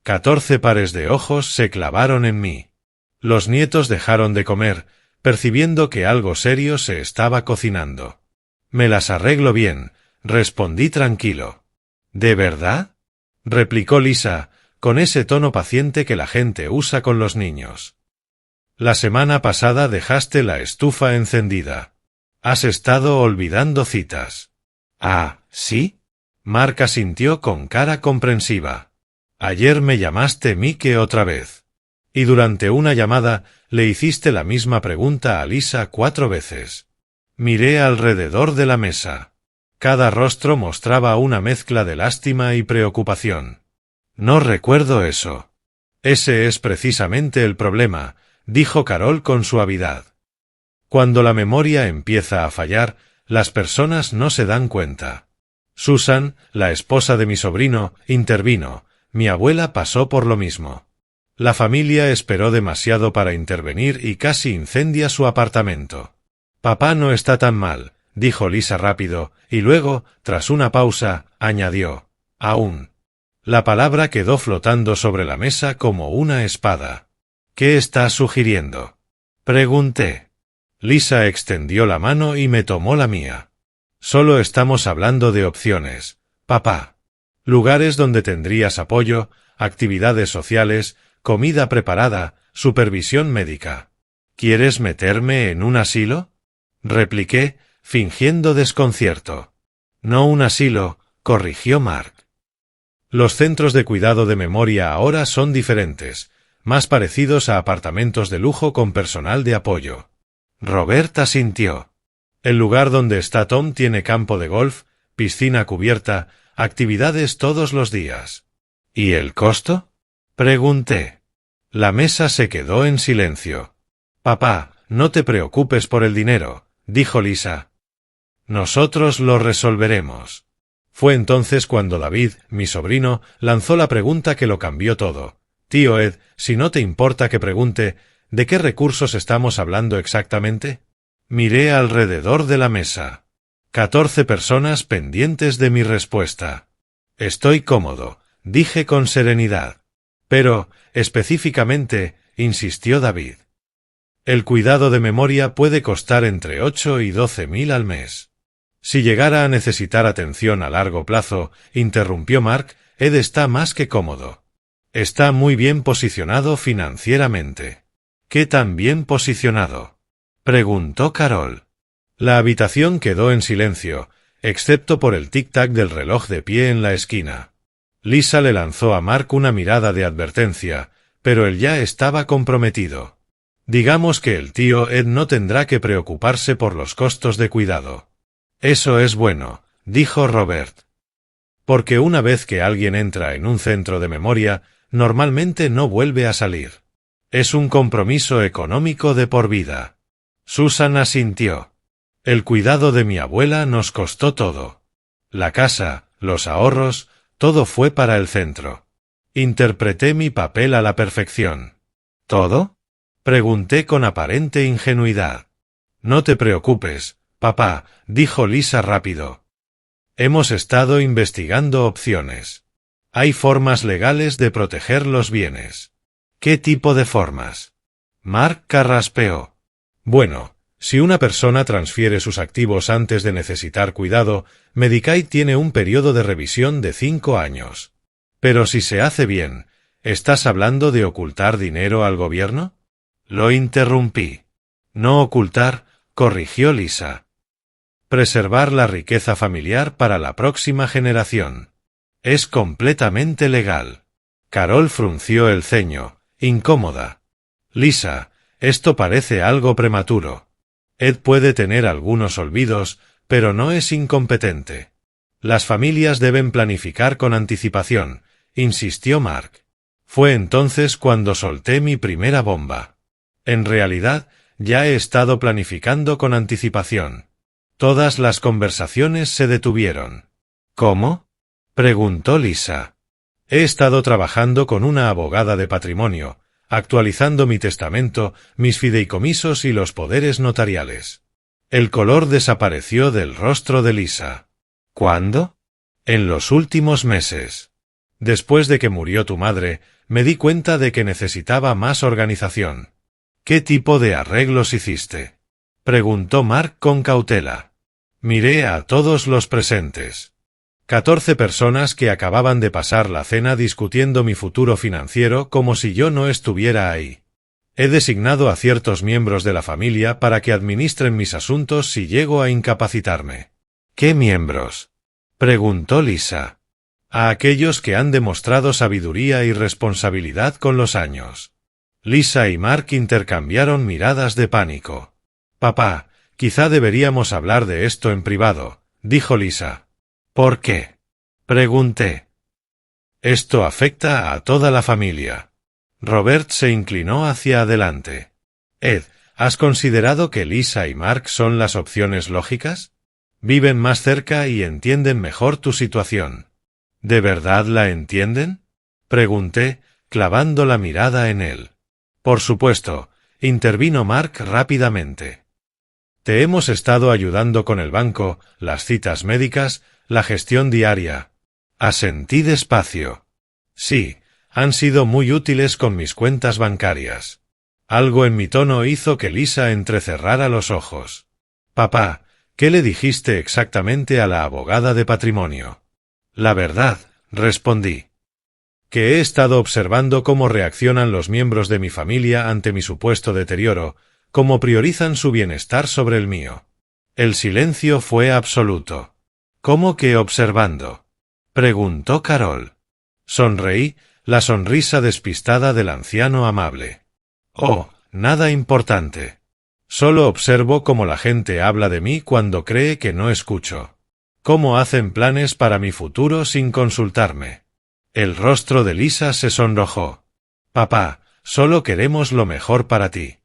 14 pares de ojos se clavaron en mí. Los nietos dejaron de comer, percibiendo que algo serio se estaba cocinando. Me las arreglo bien, respondí tranquilo. ¿De verdad? Replicó Lisa, con ese tono paciente que la gente usa con los niños. La semana pasada dejaste la estufa encendida. Has estado olvidando citas. Ah, ¿sí? Mark asintió con cara comprensiva. Ayer me llamaste Mike otra vez. Y durante una llamada le hiciste la misma pregunta a Lisa 4 veces. Miré alrededor de la mesa. Cada rostro mostraba una mezcla de lástima y preocupación. No recuerdo eso. Ese es precisamente el problema, dijo Carol con suavidad. Cuando la memoria empieza a fallar, las personas no se dan cuenta. Susan, la esposa de mi sobrino, intervino. Mi abuela pasó por lo mismo. La familia esperó demasiado para intervenir y casi incendia su apartamento. Papá no está tan mal, dijo Lisa rápido, y luego, tras una pausa, añadió, aún. La palabra quedó flotando sobre la mesa como una espada. ¿Qué estás sugiriendo? Pregunté. Lisa extendió la mano y me tomó la mía. Solo estamos hablando de opciones, papá. Lugares donde tendrías apoyo, actividades sociales, comida preparada, supervisión médica. ¿Quieres meterme en un asilo? Repliqué, fingiendo desconcierto. No un asilo, corrigió Mark. Los centros de cuidado de memoria ahora son diferentes, más parecidos a apartamentos de lujo con personal de apoyo. Robert asintió. El lugar donde está Tom tiene campo de golf, piscina cubierta, actividades todos los días. ¿Y el costo? Pregunté. La mesa se quedó en silencio. Papá, no te preocupes por el dinero, dijo Lisa. Nosotros lo resolveremos. Fue entonces cuando David, mi sobrino, lanzó la pregunta que lo cambió todo. Tío Ed, si no te importa que pregunte, ¿de qué recursos estamos hablando exactamente? Miré alrededor de la mesa. 14 personas pendientes de mi respuesta. Estoy cómodo, dije con serenidad. Pero, específicamente, insistió David. El cuidado de memoria puede costar entre 8 y 12.000 al mes. Si llegara a necesitar atención a largo plazo, interrumpió Mark, Ed está más que cómodo. Está muy bien posicionado financieramente. ¿Qué tan bien posicionado? Preguntó Carol. La habitación quedó en silencio, excepto por el tic-tac del reloj de pie en la esquina. Lisa le lanzó a Mark una mirada de advertencia, pero él ya estaba comprometido. Digamos que el tío Ed no tendrá que preocuparse por los costos de cuidado. Eso es bueno, dijo Robert. Porque una vez que alguien entra en un centro de memoria, normalmente no vuelve a salir. Es un compromiso económico de por vida. Susan asintió. El cuidado de mi abuela nos costó todo. La casa, los ahorros, todo fue para el centro. Interpreté mi papel a la perfección. ¿Todo? Pregunté con aparente ingenuidad. No te preocupes, papá, dijo Lisa rápido. Hemos estado investigando opciones. Hay formas legales de proteger los bienes. ¿Qué tipo de formas? Mark carraspeó. Bueno, si una persona transfiere sus activos antes de necesitar cuidado, Medicaid tiene un periodo de revisión de 5 años. Pero si se hace bien, ¿Estás hablando de ocultar dinero al gobierno? Lo interrumpí. No ocultar, corrigió Lisa. Preservar la riqueza familiar para la próxima generación. Es completamente legal. Carol frunció el ceño, incómoda. Lisa, esto parece algo prematuro. Ed puede tener algunos olvidos, pero no es incompetente. Las familias deben planificar con anticipación, insistió Mark. Fue entonces cuando solté mi primera bomba. En realidad, ya he estado planificando con anticipación. Todas las conversaciones se detuvieron. ¿Cómo? Preguntó Lisa. He estado trabajando con una abogada de patrimonio, actualizando mi testamento, mis fideicomisos y los poderes notariales. El color desapareció del rostro de Lisa. ¿Cuándo? En los últimos meses. Después de que murió tu madre, me di cuenta de que necesitaba más organización. ¿Qué tipo de arreglos hiciste? Preguntó Mark con cautela. Miré a todos los presentes. 14 personas que acababan de pasar la cena discutiendo mi futuro financiero como si yo no estuviera ahí. He designado a ciertos miembros de la familia para que administren mis asuntos si llego a incapacitarme. ¿Qué miembros? Preguntó Lisa. A aquellos que han demostrado sabiduría y responsabilidad con los años. Lisa y Mark intercambiaron miradas de pánico. Papá, quizá deberíamos hablar de esto en privado, dijo Lisa. ¿Por qué? Pregunté. Esto afecta a toda la familia. Robert se inclinó hacia adelante. Ed, ¿has considerado que Lisa y Mark son las opciones lógicas? Viven más cerca y entienden mejor tu situación. ¿De verdad la entienden? Pregunté, clavando la mirada en él. Por supuesto, intervino Mark rápidamente. Te hemos estado ayudando con el banco, las citas médicas, la gestión diaria. Asentí despacio. Sí, han sido muy útiles con mis cuentas bancarias. Algo en mi tono hizo que Lisa entrecerrara los ojos. Papá, ¿qué le dijiste exactamente a la abogada de patrimonio? La verdad, respondí. Que he estado observando cómo reaccionan los miembros de mi familia ante mi supuesto deterioro, cómo priorizan su bienestar sobre el mío. El silencio fue absoluto. ¿Cómo que observando? Preguntó Carol. Sonreí, la sonrisa despistada del anciano amable. Oh, nada importante. Solo observo cómo la gente habla de mí cuando cree que no escucho. Cómo hacen planes para mi futuro sin consultarme. El rostro de Lisa se sonrojó. Papá, solo queremos lo mejor para ti.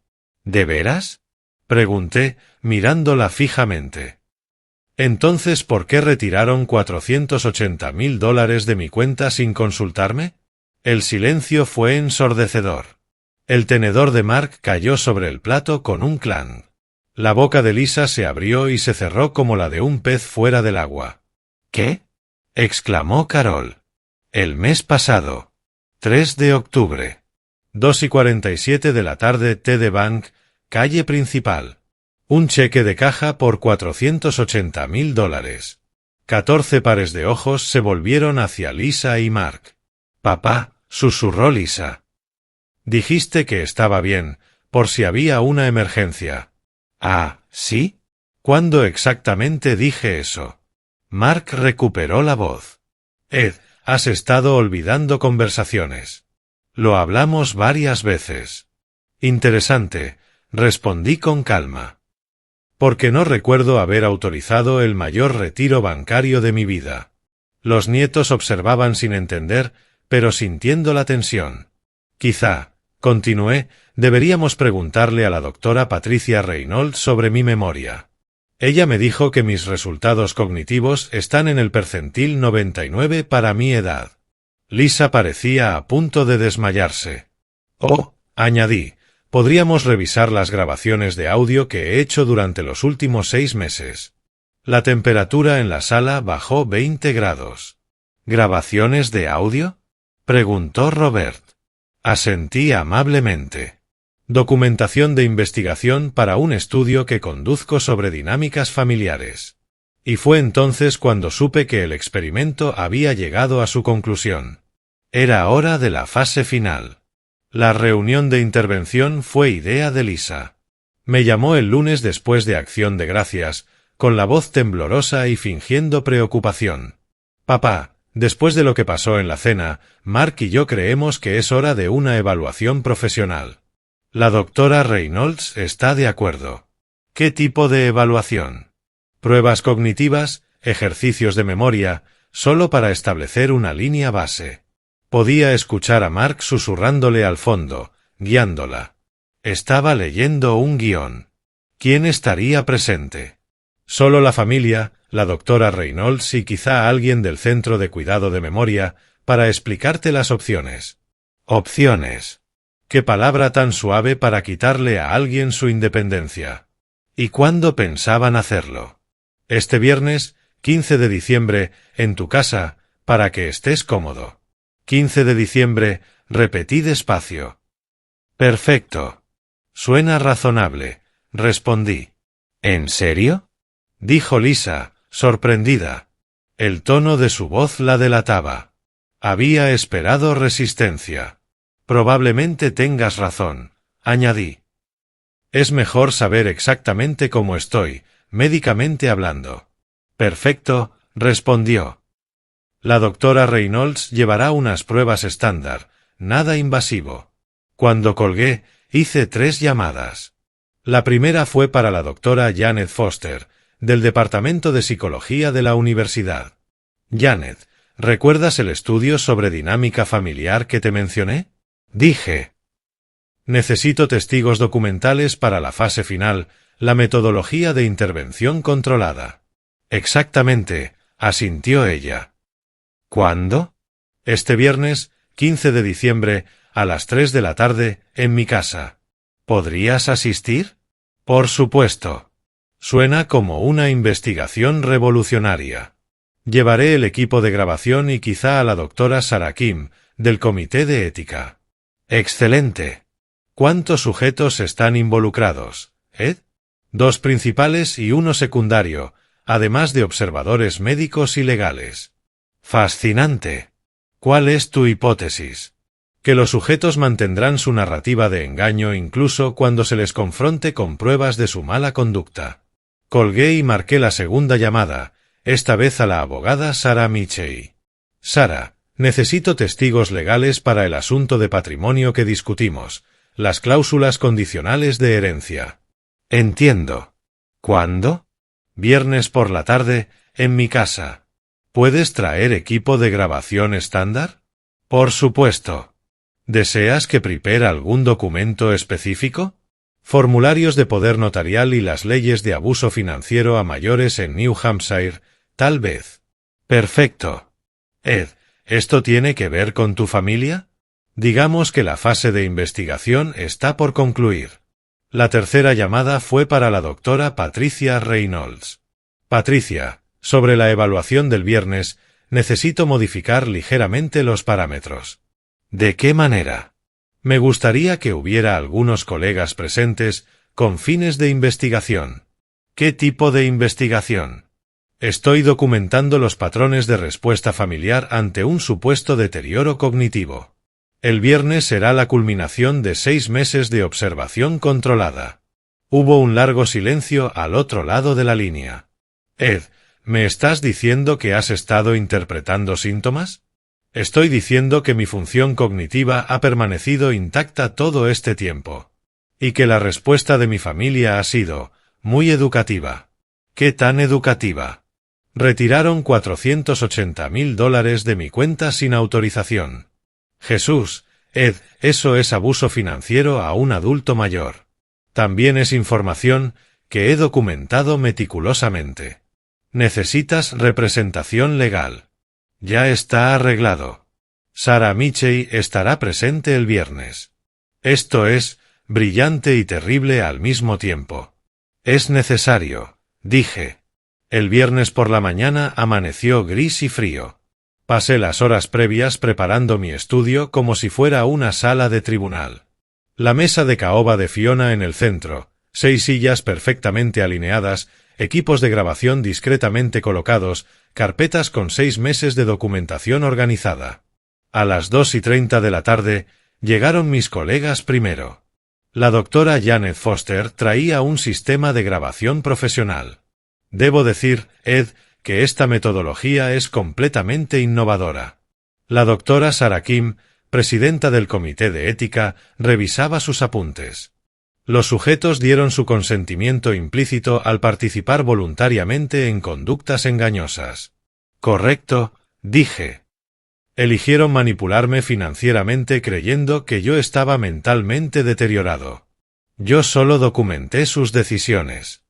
¿De veras? Pregunté, mirándola fijamente. Entonces, ¿por qué retiraron $480,000 de mi cuenta sin consultarme? El silencio fue ensordecedor. El tenedor de Mark cayó sobre el plato con un clang. La boca de Lisa se abrió y se cerró como la de un pez fuera del agua. ¿Qué? Exclamó Carol. El mes pasado. 3 de octubre. 2:47 de la tarde, TD Bank, calle principal. Un cheque de caja por $480,000. 14 pares de ojos se volvieron hacia Lisa y Mark. Papá, susurró Lisa. Dijiste que estaba bien, por si había una emergencia. Ah, ¿sí? ¿Cuándo exactamente dije eso? Mark recuperó la voz. Ed, has estado olvidando conversaciones. Lo hablamos varias veces. Interesante, respondí con calma. Porque no recuerdo haber autorizado el mayor retiro bancario de mi vida. Los nietos observaban sin entender, pero sintiendo la tensión. Quizá, continué, deberíamos preguntarle a la doctora Patricia Reynolds sobre mi memoria. Ella me dijo que mis resultados cognitivos están en el percentil 99 para mi edad. Lisa parecía a punto de desmayarse. Oh, añadí, podríamos revisar las grabaciones de audio que he hecho durante los últimos 6 meses. La temperatura en la sala bajó 20 grados. ¿Grabaciones de audio? Preguntó Robert. Asentí amablemente. Documentación de investigación para un estudio que conduzco sobre dinámicas familiares. Y fue entonces cuando supe que el experimento había llegado a su conclusión. Era hora de la fase final. La reunión de intervención fue idea de Lisa. Me llamó el lunes después de Acción de Gracias, con la voz temblorosa y fingiendo preocupación. Papá, después de lo que pasó en la cena, Mark y yo creemos que es hora de una evaluación profesional. La doctora Reynolds está de acuerdo. ¿Qué tipo de evaluación? Pruebas cognitivas, ejercicios de memoria, solo para establecer una línea base. Podía escuchar a Mark susurrándole al fondo, guiándola. Estaba leyendo un guión. ¿Quién estaría presente? Solo la familia, la doctora Reynolds y quizá alguien del centro de cuidado de memoria, para explicarte las opciones. Opciones. Qué palabra tan suave para quitarle a alguien su independencia. ¿Y cuándo pensaban hacerlo? Este viernes, 15 de diciembre, en tu casa, para que estés cómodo. 15 de diciembre, repetí despacio. Perfecto. Suena razonable, respondí. ¿En serio? Dijo Lisa, sorprendida. El tono de su voz la delataba. Había esperado resistencia. Probablemente tengas razón, añadí. Es mejor saber exactamente cómo estoy, médicamente hablando. Perfecto, respondió. La doctora Reynolds llevará unas pruebas estándar, nada invasivo. Cuando colgué, hice 3 llamadas. La primera fue para la doctora Janet Foster, del Departamento de Psicología de la Universidad. Janet, ¿recuerdas el estudio sobre dinámica familiar que te mencioné? Dije. Necesito testigos documentales para la fase final, la metodología de intervención controlada. Exactamente, asintió ella. ¿Cuándo? Este viernes, 15 de diciembre, a las 3 de la tarde, en mi casa. ¿Podrías asistir? Por supuesto. Suena como una investigación revolucionaria. Llevaré el equipo de grabación y quizá a la doctora Sarah Kim, del Comité de Ética. Excelente. ¿Cuántos sujetos están involucrados, Ed? 2 principales y 1 secundario, además de observadores médicos y legales. Fascinante. ¿Cuál es tu hipótesis? Que los sujetos mantendrán su narrativa de engaño incluso cuando se les confronte con pruebas de su mala conducta. Colgué y marqué la segunda llamada, esta vez a la abogada Sarah Michey. Sarah, necesito testigos legales para el asunto de patrimonio que discutimos, las cláusulas condicionales de herencia. Entiendo. ¿Cuándo? Viernes por la tarde, en mi casa. ¿Puedes traer equipo de grabación estándar? Por supuesto. ¿Deseas que prepare algún documento específico? Formularios de poder notarial y las leyes de abuso financiero a mayores en New Hampshire, tal vez. Perfecto. Ed, ¿esto tiene que ver con tu familia? Digamos que la fase de investigación está por concluir. La tercera llamada fue para la doctora Patricia Reynolds. Patricia, sobre la evaluación del viernes, necesito modificar ligeramente los parámetros. ¿De qué manera? Me gustaría que hubiera algunos colegas presentes con fines de investigación. ¿Qué tipo de investigación? Estoy documentando los patrones de respuesta familiar ante un supuesto deterioro cognitivo. El viernes será la culminación de 6 meses de observación controlada. Hubo un largo silencio al otro lado de la línea. Ed, ¿me estás diciendo que has estado interpretando síntomas? Estoy diciendo que mi función cognitiva ha permanecido intacta todo este tiempo. Y que la respuesta de mi familia ha sido muy educativa. ¿Qué tan educativa? Retiraron $480,000 de mi cuenta sin autorización. Jesús, Ed, eso es abuso financiero a un adulto mayor. También es información que he documentado meticulosamente. Necesitas representación legal. Ya está arreglado. Sarah Michey estará presente el viernes. Esto es brillante y terrible al mismo tiempo. Es necesario, dije. El viernes por la mañana amaneció gris y frío. Pasé las horas previas preparando mi estudio como si fuera una sala de tribunal. La mesa de caoba de Fiona en el centro, 6 sillas perfectamente alineadas, equipos de grabación discretamente colocados, carpetas con 6 meses de documentación organizada. A las 2:30 de la tarde llegaron mis colegas primero. La doctora Janet Foster traía un sistema de grabación profesional. Debo decir, Ed, que esta metodología es completamente innovadora. La doctora Sarah Kim, presidenta del Comité de Ética, revisaba sus apuntes. Los sujetos dieron su consentimiento implícito al participar voluntariamente en conductas engañosas. Correcto, dije. Eligieron manipularme financieramente creyendo que yo estaba mentalmente deteriorado. Yo solo documenté sus decisiones.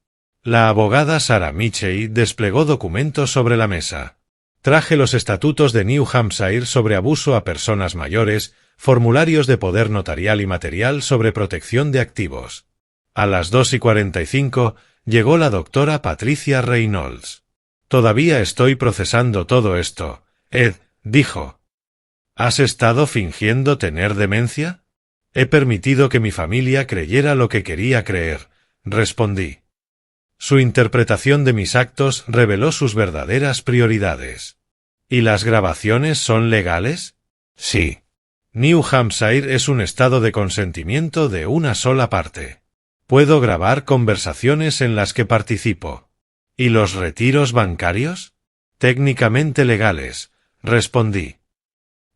La abogada Sarah Mitchell desplegó documentos sobre la mesa. Traje los estatutos de New Hampshire sobre abuso a personas mayores, formularios de poder notarial y material sobre protección de activos. A las 2:45 llegó la doctora Patricia Reynolds. Todavía estoy procesando todo esto, Ed, dijo. ¿Has estado fingiendo tener demencia? He permitido que mi familia creyera lo que quería creer, respondí. Su interpretación de mis actos reveló sus verdaderas prioridades. ¿Y las grabaciones son legales? Sí. New Hampshire es un estado de consentimiento de una sola parte. Puedo grabar conversaciones en las que participo. ¿Y los retiros bancarios? Técnicamente legales, respondí.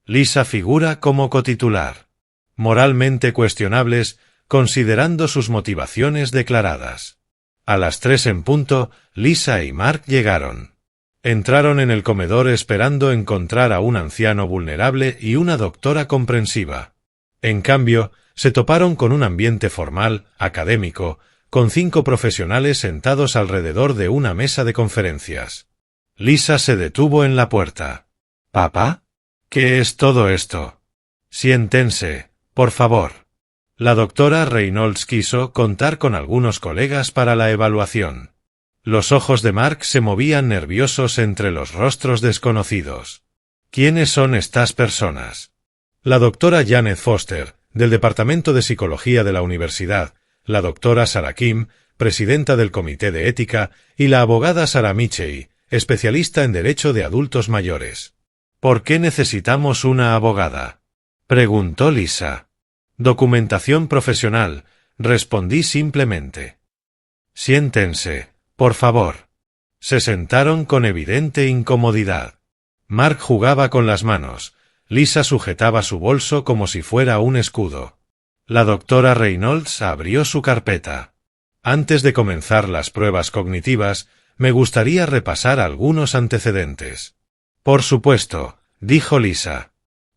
Lisa figura como cotitular. Moralmente cuestionables, considerando sus motivaciones declaradas. A las 3 en punto, Lisa y Mark llegaron. Entraron en el comedor esperando encontrar a un anciano vulnerable y una doctora comprensiva. En cambio, se toparon con un ambiente formal, académico, con 5 profesionales sentados alrededor de una mesa de conferencias. Lisa se detuvo en la puerta. ¿Papá? ¿Qué es todo esto? Siéntense, por favor. La doctora Reynolds quiso contar con algunos colegas para la evaluación. Los ojos de Mark se movían nerviosos entre los rostros desconocidos. ¿Quiénes son estas personas? La doctora Janet Foster, del Departamento de Psicología de la Universidad, la doctora Sarah Kim, presidenta del Comité de Ética, y la abogada Sarah Mitchell, especialista en Derecho de Adultos Mayores. ¿Por qué necesitamos una abogada? Preguntó Lisa. Documentación profesional, respondí simplemente. Siéntense, por favor. Se sentaron con evidente incomodidad. Mark jugaba con las manos. Lisa sujetaba su bolso como si fuera un escudo. La doctora Reynolds abrió su carpeta. Antes de comenzar las pruebas cognitivas, me gustaría repasar algunos antecedentes. Por supuesto, dijo Lisa.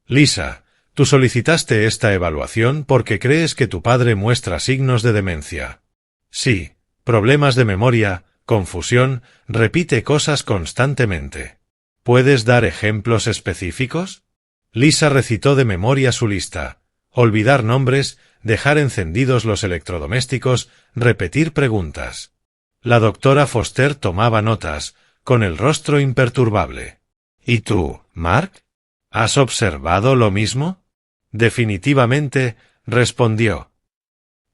Lisa, tú solicitaste esta evaluación porque crees que tu padre muestra signos de demencia. Sí, problemas de memoria, confusión, repite cosas constantemente. ¿Puedes dar ejemplos específicos? Lisa recitó de memoria su lista. Olvidar nombres, dejar encendidos los electrodomésticos, repetir preguntas. La doctora Foster tomaba notas, con el rostro imperturbable. ¿Y tú, Mark? ¿Has observado lo mismo? Definitivamente, respondió.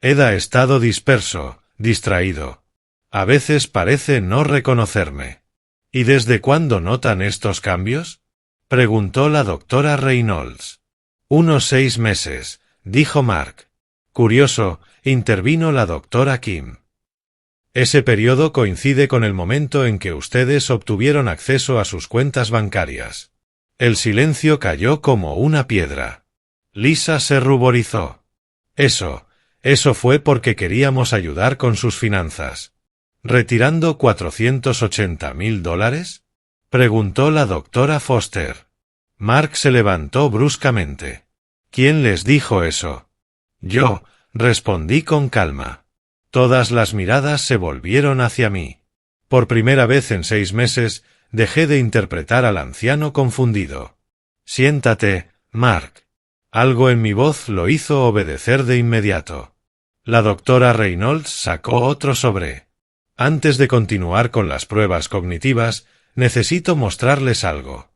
Ed ha estado disperso, distraído. A veces parece no reconocerme. ¿Y desde cuándo notan estos cambios? Preguntó la doctora Reynolds. Unos 6 meses, dijo Mark. Curioso, intervino la doctora Kim. Ese periodo coincide con el momento en que ustedes obtuvieron acceso a sus cuentas bancarias. El silencio cayó como una piedra. Lisa se ruborizó. Eso fue porque queríamos ayudar con sus finanzas. ¿Retirando $480,000? Preguntó la doctora Foster. Mark se levantó bruscamente. ¿Quién les dijo eso? Yo, respondí con calma. Todas las miradas se volvieron hacia mí. Por primera vez en 6 meses, dejé de interpretar al anciano confundido. Siéntate, Mark. Algo en mi voz lo hizo obedecer de inmediato. La doctora Reynolds sacó otro sobre. Antes de continuar con las pruebas cognitivas, necesito mostrarles algo.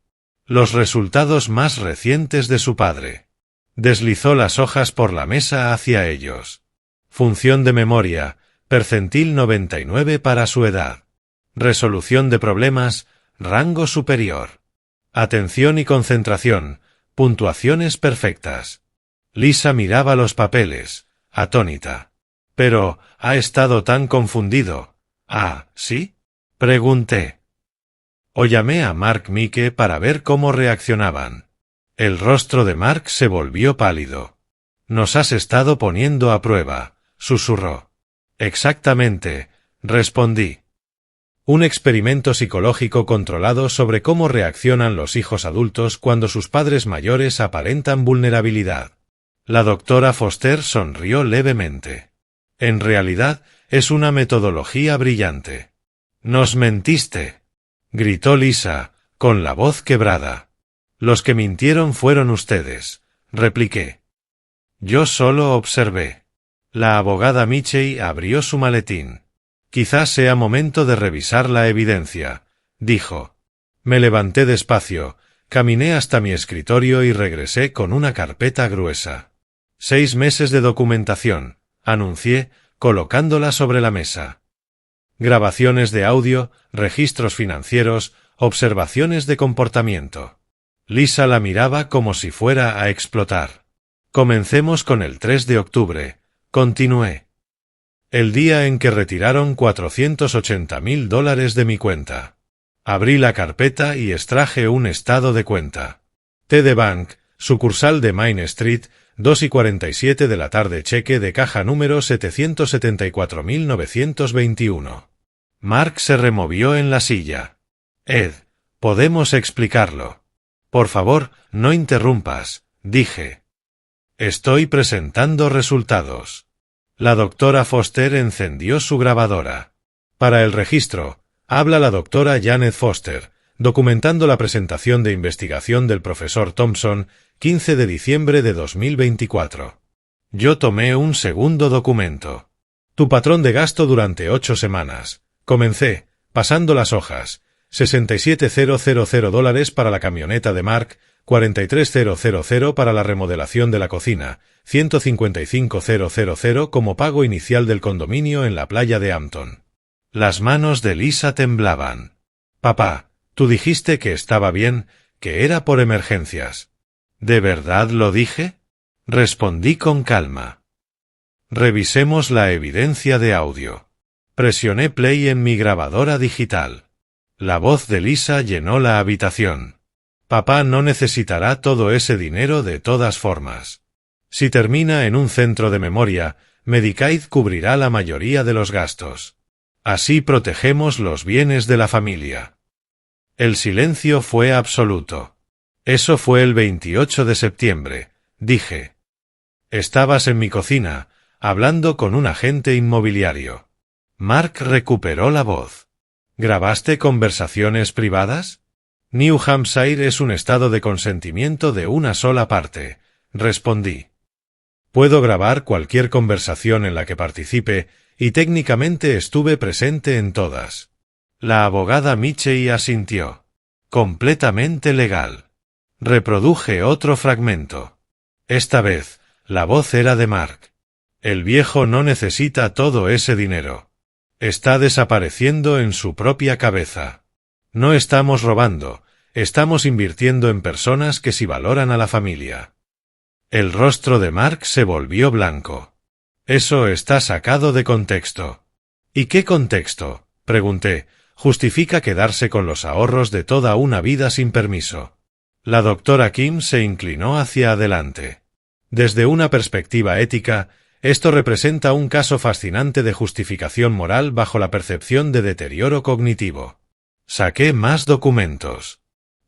Los resultados más recientes de su padre. Deslizó las hojas por la mesa hacia ellos. Función de memoria, percentil 99 para su edad. Resolución de problemas, rango superior. Atención y concentración, Puntuaciones perfectas. Lisa miraba los papeles, atónita. Pero, ha estado tan confundido. ¿Ah, sí? Pregunté. O llamé a Mark Mike para ver cómo reaccionaban. El rostro de Mark se volvió pálido. Nos has estado poniendo a prueba, susurró. Exactamente, respondí. Un experimento psicológico controlado sobre cómo reaccionan los hijos adultos cuando sus padres mayores aparentan vulnerabilidad. La doctora Foster sonrió levemente. En realidad, es una metodología brillante. Nos mentiste, gritó Lisa, con la voz quebrada. Los que mintieron fueron ustedes, repliqué. Yo solo observé. La abogada Mitchell abrió su maletín. Quizás sea momento de revisar la evidencia, dijo. Me levanté despacio, caminé hasta mi escritorio y regresé con una carpeta gruesa. 6 meses de documentación, anuncié, colocándola sobre la mesa. Grabaciones de audio, registros financieros, observaciones de comportamiento. Lisa la miraba como si fuera a explotar. Comencemos con el 3 de octubre, continué. El día en que retiraron $480,000 de mi cuenta. Abrí la carpeta y extraje un estado de cuenta. TD Bank, sucursal de Main Street, 2:47 de la tarde, cheque de caja número 774.921. Mark se removió en la silla. Ed, podemos explicarlo. Por favor, no interrumpas, dije. Estoy presentando resultados. La doctora Foster encendió su grabadora. Para el registro, habla la doctora Janet Foster, documentando la presentación de investigación del profesor Thompson, 15 de diciembre de 2024. Yo tomé un segundo documento. Tu patrón de gasto durante 8 semanas. Comencé, pasando las hojas. $67,000 para la camioneta de Mark, $43,000 para la remodelación de la cocina, $155,000 como pago inicial del condominio en la playa de Hampton. Las manos de Lisa temblaban. Papá, tú dijiste que estaba bien, que era por emergencias. ¿De verdad lo dije? Respondí con calma. Revisemos la evidencia de audio. Presioné play en mi grabadora digital. La voz de Lisa llenó la habitación. Papá no necesitará todo ese dinero de todas formas. Si termina en un centro de memoria, Medicaid cubrirá la mayoría de los gastos. Así protegemos los bienes de la familia. El silencio fue absoluto. Eso fue el 28 de septiembre, dije. Estabas en mi cocina, hablando con un agente inmobiliario. Mark recuperó la voz. ¿Grabaste conversaciones privadas? New Hampshire es un estado de consentimiento de una sola parte, respondí. Puedo grabar cualquier conversación en la que participe, y técnicamente estuve presente en todas. La abogada Mitchell asintió. Completamente legal. Reproduje otro fragmento. Esta vez, la voz era de Mark. El viejo no necesita todo ese dinero. Está desapareciendo en su propia cabeza. No estamos robando, estamos invirtiendo en personas que sí valoran a la familia. El rostro de Mark se volvió blanco. Eso está sacado de contexto. ¿Y qué contexto? Pregunté. Justifica quedarse con los ahorros de toda una vida sin permiso. La doctora Kim se inclinó hacia adelante. Desde una perspectiva ética, esto representa un caso fascinante de justificación moral bajo la percepción de deterioro cognitivo. Saqué más documentos.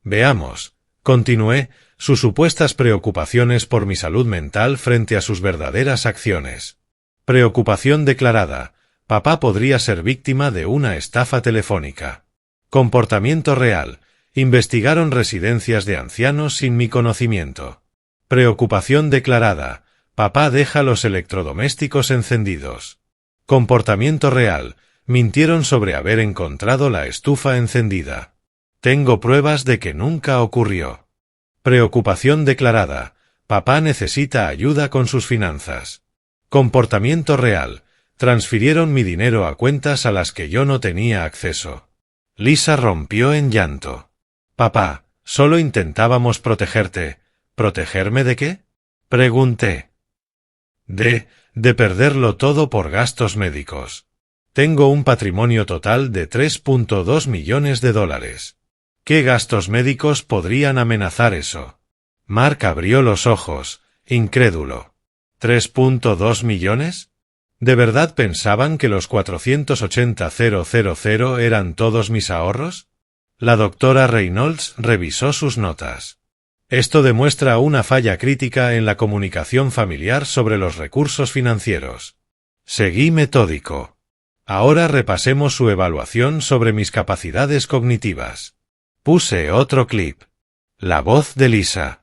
Veamos, continué, sus supuestas preocupaciones por mi salud mental frente a sus verdaderas acciones. Preocupación declarada. Papá podría ser víctima de una estafa telefónica. Comportamiento real. Investigaron residencias de ancianos sin mi conocimiento. Preocupación declarada. Papá deja los electrodomésticos encendidos. Comportamiento real. Mintieron sobre haber encontrado la estufa encendida. Tengo pruebas de que nunca ocurrió. Preocupación declarada. Papá necesita ayuda con sus finanzas. Comportamiento real. Transfirieron mi dinero a cuentas a las que yo no tenía acceso. Lisa rompió en llanto. Papá, solo intentábamos protegerte. ¿Protegerme de qué? Pregunté. De perderlo todo por gastos médicos. Tengo un patrimonio total de 3.2 millones de dólares. ¿Qué gastos médicos podrían amenazar eso? Mark abrió los ojos, incrédulo. ¿3.2 millones? ¿De verdad pensaban que los 480.000 eran todos mis ahorros? La doctora Reynolds revisó sus notas. Esto demuestra una falla crítica en la comunicación familiar sobre los recursos financieros. Seguí metódico. Ahora repasemos su evaluación sobre mis capacidades cognitivas. Puse otro clip. La voz de Lisa.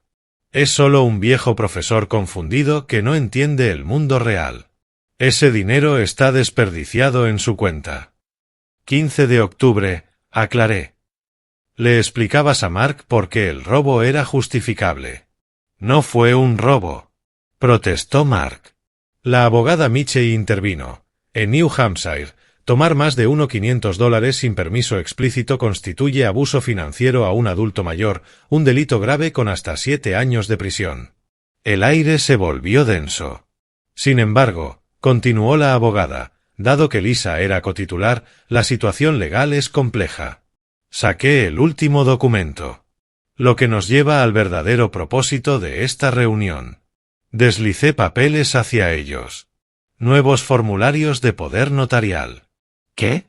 Es solo un viejo profesor confundido que no entiende el mundo real. Ese dinero está desperdiciado en su cuenta. 15 de octubre, aclaré. Le explicabas a Mark por qué el robo era justificable. No fue un robo, protestó Mark. La abogada Michey intervino. En New Hampshire, tomar más de $1.500 sin permiso explícito constituye abuso financiero a un adulto mayor, un delito grave con hasta 7 años de prisión. El aire se volvió denso. Sin embargo, continuó la abogada, dado que Lisa era cotitular, la situación legal es compleja. Saqué el último documento. Lo que nos lleva al verdadero propósito de esta reunión. Deslicé papeles hacia ellos. Nuevos formularios de poder notarial. ¿Qué?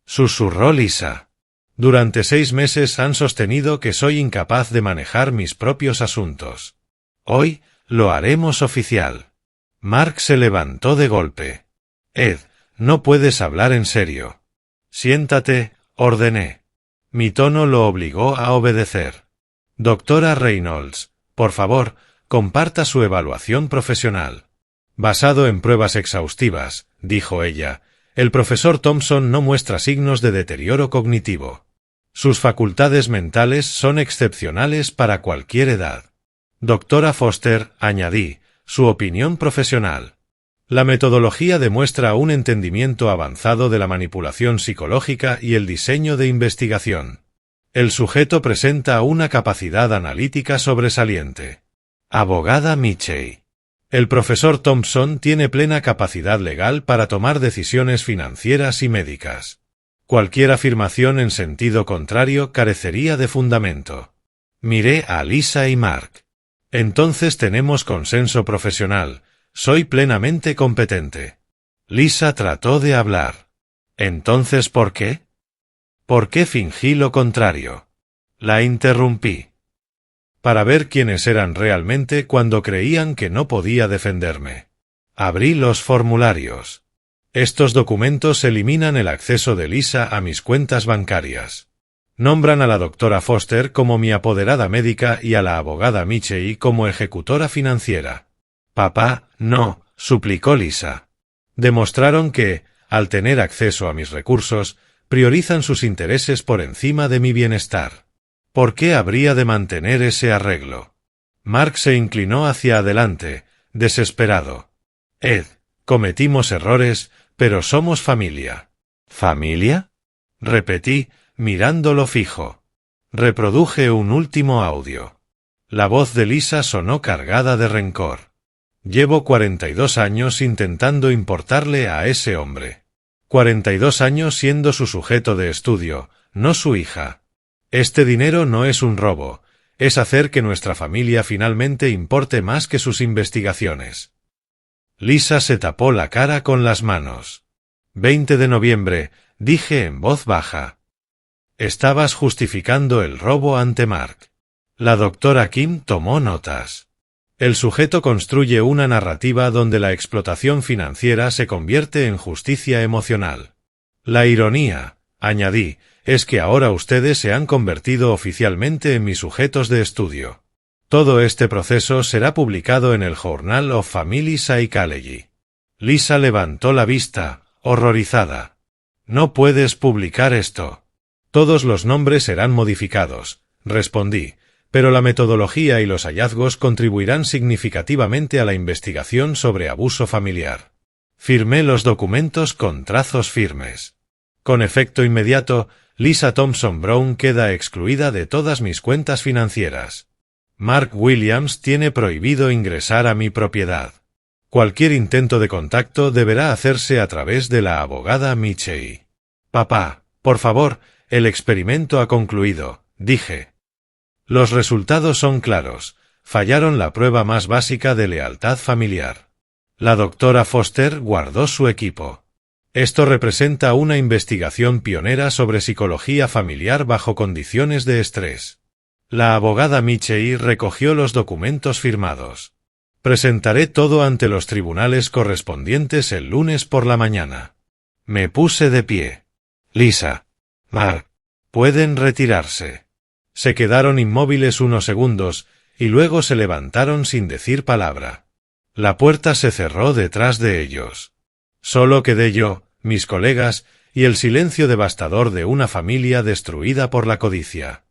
Susurró Lisa. Durante 6 meses han sostenido que soy incapaz de manejar mis propios asuntos. Hoy lo haremos oficial. Mark se levantó de golpe. Ed, no puedes hablar en serio. Siéntate, ordené. Mi tono lo obligó a obedecer. Doctora Reynolds, por favor, comparta su evaluación profesional. Basado en pruebas exhaustivas, dijo ella, el profesor Thompson no muestra signos de deterioro cognitivo. Sus facultades mentales son excepcionales para cualquier edad. Doctora Foster, añadí, su opinión profesional. La metodología demuestra un entendimiento avanzado de la manipulación psicológica y el diseño de investigación. El sujeto presenta una capacidad analítica sobresaliente. Abogada Michey. El profesor Thompson tiene plena capacidad legal para tomar decisiones financieras y médicas. Cualquier afirmación en sentido contrario carecería de fundamento. Miré a Lisa y Mark. Entonces tenemos consenso profesional. Soy plenamente competente. Lisa trató de hablar. ¿Entonces por qué? ¿Por qué fingí lo contrario? La interrumpí. Para ver quiénes eran realmente cuando creían que no podía defenderme. Abrí los formularios. Estos documentos eliminan el acceso de Lisa a mis cuentas bancarias. Nombran a la doctora Foster como mi apoderada médica y a la abogada Michey como ejecutora financiera. Papá, no, suplicó Lisa. Demostraron que, al tener acceso a mis recursos, priorizan sus intereses por encima de mi bienestar. ¿Por qué habría de mantener ese arreglo? Mark se inclinó hacia adelante, desesperado. Ed, cometimos errores, pero somos familia. ¿Familia? Repetí, mirándolo fijo. Reproduje un último audio. La voz de Lisa sonó cargada de rencor. Llevo 42 años intentando importarle a ese hombre. 42 años siendo su sujeto de estudio, no su hija. Este dinero no es un robo, es hacer que nuestra familia finalmente importe más que sus investigaciones. Lisa se tapó la cara con las manos. 20 de noviembre, dije en voz baja. Estabas justificando el robo ante Mark. La doctora Kim tomó notas. El sujeto construye una narrativa donde la explotación financiera se convierte en justicia emocional. La ironía, añadí, es que ahora ustedes se han convertido oficialmente en mis sujetos de estudio. Todo este proceso será publicado en el Journal of Family Psychology. Lisa levantó la vista, horrorizada. No puedes publicar esto. Todos los nombres serán modificados, respondí, pero la metodología y los hallazgos contribuirán significativamente a la investigación sobre abuso familiar. Firmé los documentos con trazos firmes. Con efecto inmediato, Lisa Thompson Brown queda excluida de todas mis cuentas financieras. Mark Williams tiene prohibido ingresar a mi propiedad. Cualquier intento de contacto deberá hacerse a través de la abogada Michei. Papá, por favor, el experimento ha concluido, dije. Los resultados son claros. Fallaron la prueba más básica de lealtad familiar. La doctora Foster guardó su equipo. Esto representa una investigación pionera sobre psicología familiar bajo condiciones de estrés. La abogada Michei recogió los documentos firmados. Presentaré todo ante los tribunales correspondientes el lunes por la mañana. Me puse de pie. Lisa, Mark, pueden retirarse. Se quedaron inmóviles unos segundos y luego se levantaron sin decir palabra. La puerta se cerró detrás de ellos. Solo quedé yo, mis colegas, y el silencio devastador de una familia destruida por la codicia.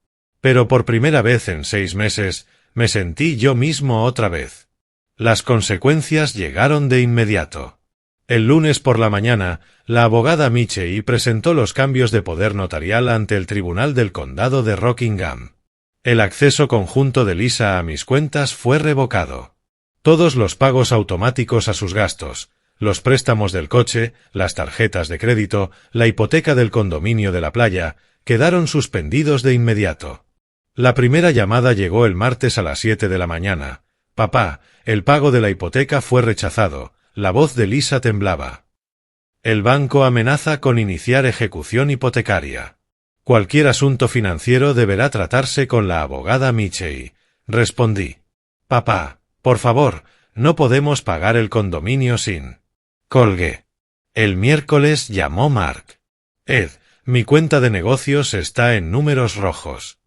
Pero por primera vez en 6 meses, me sentí yo mismo otra vez. Las consecuencias llegaron de inmediato. El lunes por la mañana, la abogada Michei presentó los cambios de poder notarial ante el Tribunal del Condado de Rockingham. El acceso conjunto de Lisa a mis cuentas fue revocado. Todos los pagos automáticos a sus gastos, los préstamos del coche, las tarjetas de crédito, la hipoteca del condominio de la playa, quedaron suspendidos de inmediato. La primera llamada llegó el martes a las 7 de la mañana. Papá, el pago de la hipoteca fue rechazado. La voz de Lisa temblaba. El banco amenaza con iniciar ejecución hipotecaria. Cualquier asunto financiero deberá tratarse con la abogada Michei. Respondí. Papá, por favor, no podemos pagar el condominio sin... Colgué. El miércoles llamó Mark. Ed, mi cuenta de negocios está en números rojos.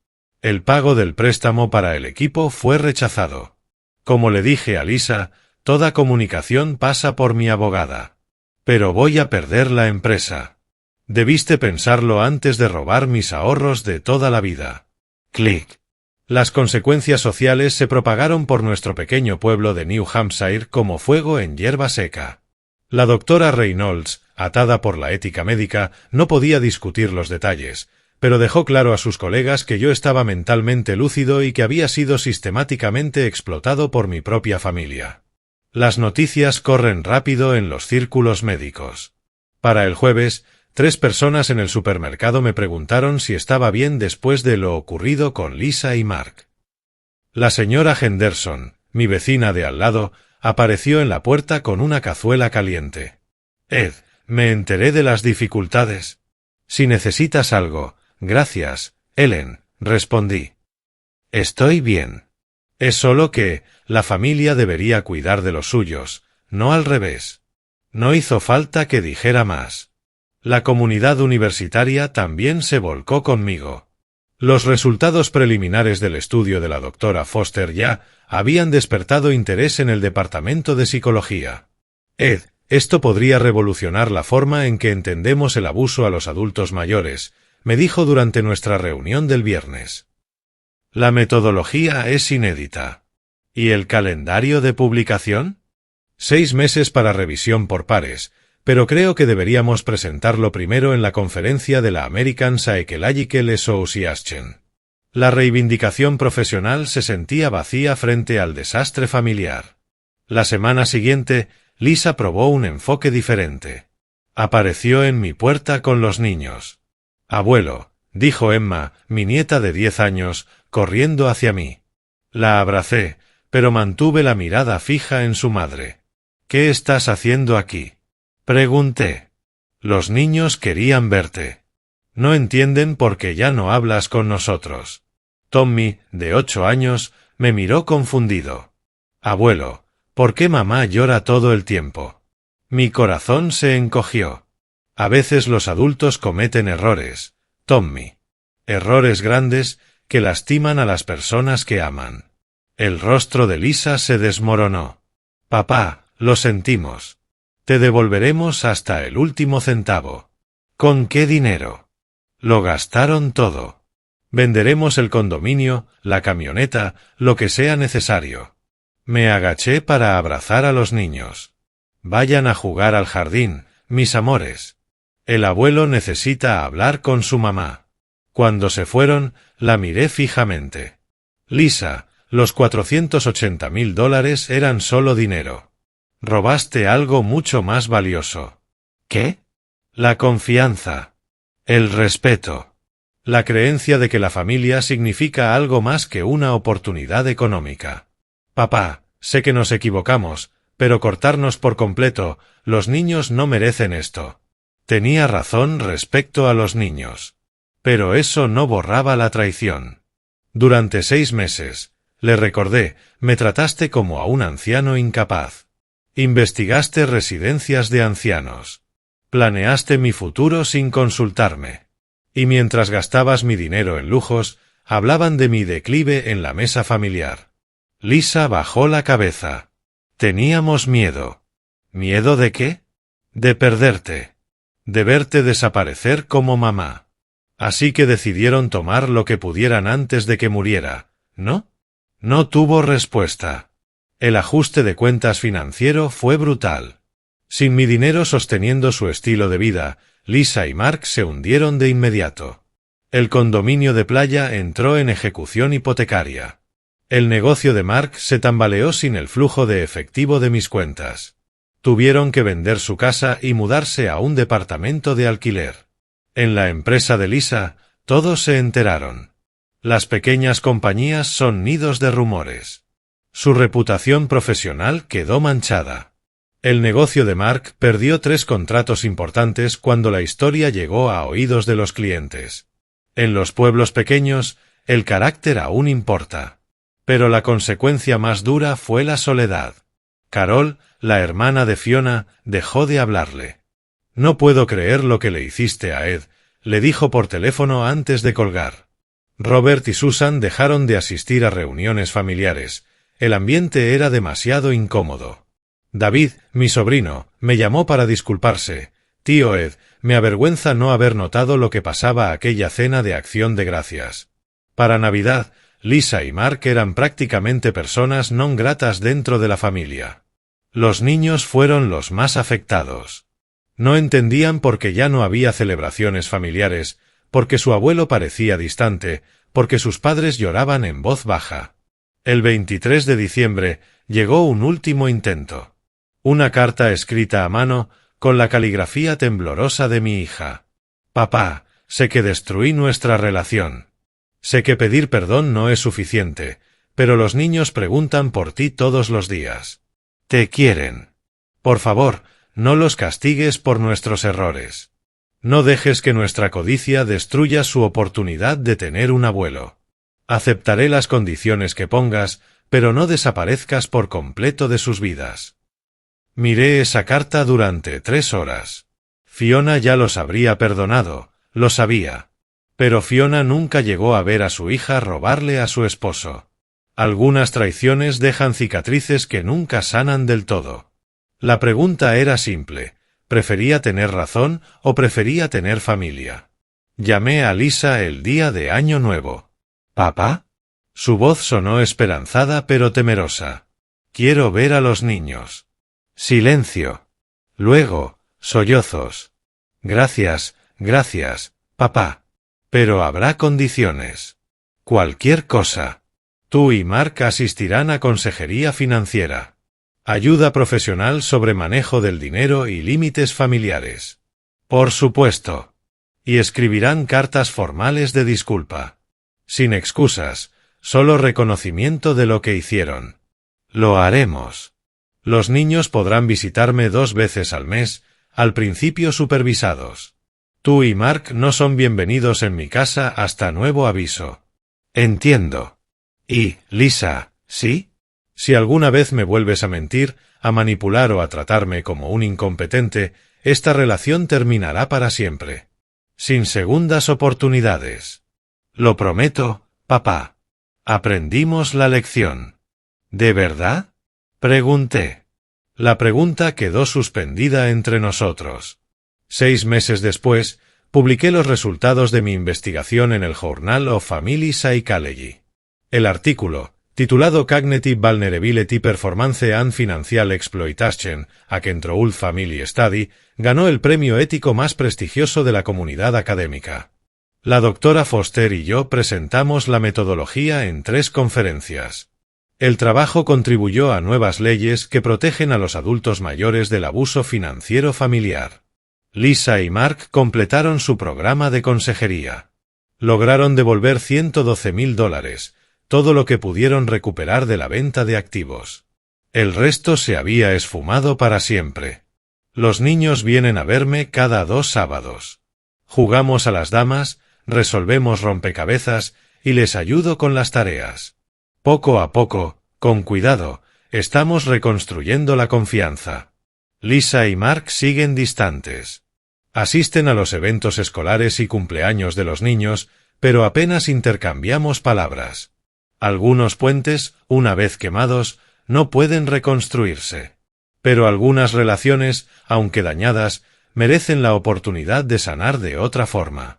El pago del préstamo para el equipo fue rechazado. Como le dije a Lisa, toda comunicación pasa por mi abogada. Pero voy a perder la empresa. Debiste pensarlo antes de robar mis ahorros de toda la vida. Clic. Las consecuencias sociales se propagaron por nuestro pequeño pueblo de New Hampshire como fuego en hierba seca. La doctora Reynolds, atada por la ética médica, no podía discutir los detalles, pero dejó claro a sus colegas que yo estaba mentalmente lúcido y que había sido sistemáticamente explotado por mi propia familia. Las noticias corren rápido en los círculos médicos. Para el jueves, 3 personas en el supermercado me preguntaron si estaba bien después de lo ocurrido con Lisa y Mark. La señora Henderson, mi vecina de al lado, apareció en la puerta con una cazuela caliente. Ed, me enteré de las dificultades. Si necesitas algo, gracias, Ellen, respondí. Estoy bien. Es solo que la familia debería cuidar de los suyos, no al revés. No hizo falta que dijera más. La comunidad universitaria también se volcó conmigo. Los resultados preliminares del estudio de la doctora Foster ya habían despertado interés en el departamento de psicología. Ed, esto podría revolucionar la forma en que entendemos el abuso a los adultos mayores, me dijo durante nuestra reunión del viernes. La metodología es inédita. ¿Y el calendario de publicación? 6 meses para revisión por pares, pero creo que deberíamos presentarlo primero en la conferencia de la American Psychological Association. La reivindicación profesional se sentía vacía frente al desastre familiar. La semana siguiente, Lisa probó un enfoque diferente. Apareció en mi puerta con los niños. Abuelo, dijo Emma, mi nieta de 10 años, corriendo hacia mí. La abracé, pero mantuve la mirada fija en su madre. ¿Qué estás haciendo aquí? Pregunté. Los niños querían verte. No entienden por qué ya no hablas con nosotros. Tommy, de 8 años, me miró confundido. Abuelo, ¿por qué mamá llora todo el tiempo? Mi corazón se encogió. A veces los adultos cometen errores, Tommy. Errores grandes que lastiman a las personas que aman. El rostro de Lisa se desmoronó. Papá, lo sentimos. Te devolveremos hasta el último centavo. ¿Con qué dinero? Lo gastaron todo. Venderemos el condominio, la camioneta, lo que sea necesario. Me agaché para abrazar a los niños. Vayan a jugar al jardín, mis amores. El abuelo necesita hablar con su mamá. Cuando se fueron, la miré fijamente. Lisa, Los $480.000 eran solo dinero. Robaste algo mucho más valioso. ¿Qué? La confianza. El respeto. La creencia de que la familia significa algo más que una oportunidad económica. Papá, sé que nos equivocamos, pero cortarnos por completo, los niños no merecen esto. Tenía razón respecto a los niños. Pero eso no borraba la traición. Durante 6 meses, le recordé, me trataste como a un anciano incapaz. Investigaste residencias de ancianos. Planeaste mi futuro sin consultarme. Y mientras gastabas mi dinero en lujos, hablaban de mi declive en la mesa familiar. Lisa bajó la cabeza. Teníamos miedo. ¿Miedo de qué? De perderte. De verte desaparecer como mamá. Así que decidieron tomar lo que pudieran antes de que muriera, ¿no? No tuvo respuesta. El ajuste de cuentas financiero fue brutal. Sin mi dinero sosteniendo su estilo de vida, Lisa y Mark se hundieron de inmediato. El condominio de playa entró en ejecución hipotecaria. El negocio de Mark se tambaleó sin el flujo de efectivo de mis cuentas. Tuvieron que vender su casa y mudarse a un departamento de alquiler. En la empresa de Lisa, todos se enteraron. Las pequeñas compañías son nidos de rumores. Su reputación profesional quedó manchada. El negocio de Mark perdió 3 contratos importantes cuando la historia llegó a oídos de los clientes. En los pueblos pequeños, el carácter aún importa. Pero la consecuencia más dura fue la soledad. Carol, la hermana de Fiona, dejó de hablarle. No puedo creer lo que le hiciste a Ed, le dijo por teléfono antes de colgar. Robert y Susan dejaron de asistir a reuniones familiares. El ambiente era demasiado incómodo. David, mi sobrino, me llamó para disculparse. Tío Ed, me avergüenza no haber notado lo que pasaba aquella cena de acción de gracias. Para Navidad, Lisa y Mark eran prácticamente personas non gratas dentro de la familia. Los niños fueron los más afectados. No entendían por qué ya no había celebraciones familiares, porque su abuelo parecía distante, porque sus padres lloraban en voz baja. El 23 de diciembre llegó un último intento. Una carta escrita a mano, con la caligrafía temblorosa de mi hija. Papá, sé que destruí nuestra relación. Sé que pedir perdón no es suficiente, pero los niños preguntan por ti todos los días. Te quieren. Por favor, no los castigues por nuestros errores. No dejes que nuestra codicia destruya su oportunidad de tener un abuelo. Aceptaré las condiciones que pongas, pero no desaparezcas por completo de sus vidas. Miré esa carta durante 3 horas. Fiona ya los habría perdonado, lo sabía. Pero Fiona nunca llegó a ver a su hija robarle a su esposo. Algunas traiciones dejan cicatrices que nunca sanan del todo. La pregunta era simple, ¿prefería tener razón o prefería tener familia? Llamé a Lisa el día de Año Nuevo. ¿Papá? Su voz sonó esperanzada pero temerosa. Quiero ver a los niños. Silencio. Luego, sollozos. Gracias, papá. Pero habrá condiciones. Cualquier cosa. Tú y Mark asistirán a consejería financiera. Ayuda profesional sobre manejo del dinero y límites familiares. Por supuesto. Y escribirán cartas formales de disculpa. Sin excusas, solo reconocimiento de lo que hicieron. Lo haremos. Los niños podrán visitarme 2 veces al mes, al principio supervisados. Tú y Mark no son bienvenidos en mi casa hasta nuevo aviso. Entiendo. Y, Lisa, ¿sí? Si alguna vez me vuelves a mentir, a manipular o a tratarme como un incompetente, esta relación terminará para siempre. Sin segundas oportunidades. Lo prometo, papá. Aprendimos la lección. ¿De verdad? Pregunté. La pregunta quedó suspendida entre nosotros. 6 meses después, publiqué los resultados de mi investigación en el Journal of Family Psychology. El artículo, titulado Cognitive Vulnerability Performance and Financial Exploitation, a Controlled Family Study, ganó el premio ético más prestigioso de la comunidad académica. La doctora Foster y yo presentamos la metodología en 3 conferencias. El trabajo contribuyó a nuevas leyes que protegen a los adultos mayores del abuso financiero familiar. Lisa y Mark completaron su programa de consejería. Lograron devolver $112,000, todo lo que pudieron recuperar de la venta de activos. El resto se había esfumado para siempre. Los niños vienen a verme cada 2 sábados. Jugamos a las damas, resolvemos rompecabezas y les ayudo con las tareas. Poco a poco, con cuidado, estamos reconstruyendo la confianza. Lisa y Mark siguen distantes. Asisten a los eventos escolares y cumpleaños de los niños, pero apenas intercambiamos palabras. Algunos puentes, una vez quemados, no pueden reconstruirse. Pero algunas relaciones, aunque dañadas, merecen la oportunidad de sanar de otra forma.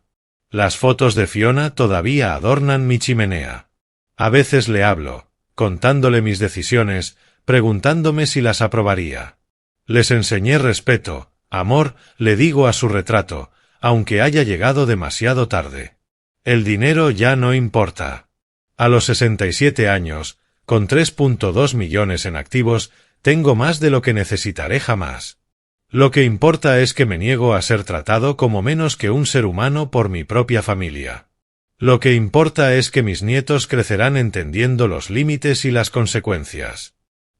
Las fotos de Fiona todavía adornan mi chimenea. A veces le hablo, contándole mis decisiones, preguntándome si las aprobaría. Les enseñé respeto, amor, le digo a su retrato, aunque haya llegado demasiado tarde. El dinero ya no importa. A los 67 años, con 3.2 millones en activos, tengo más de lo que necesitaré jamás. Lo que importa es que me niego a ser tratado como menos que un ser humano por mi propia familia. Lo que importa es que mis nietos crecerán entendiendo los límites y las consecuencias.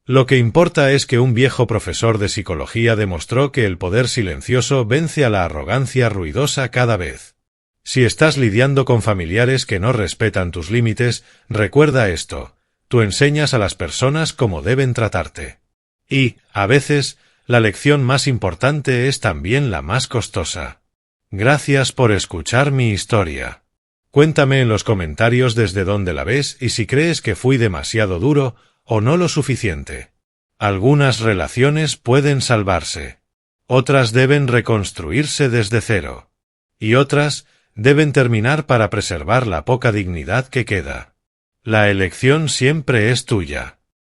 Lo que importa es que un viejo profesor de psicología demostró que el poder silencioso vence a la arrogancia ruidosa cada vez. Si estás lidiando con familiares que no respetan tus límites, recuerda esto: tú enseñas a las personas cómo deben tratarte. Y, a veces, la lección más importante es también la más costosa. Gracias por escuchar mi historia. Cuéntame en los comentarios desde dónde la ves y si crees que fui demasiado duro o no lo suficiente. Algunas relaciones pueden salvarse. Otras deben reconstruirse desde cero. Y otras deben terminar para preservar la poca dignidad que queda. La elección siempre es tuya.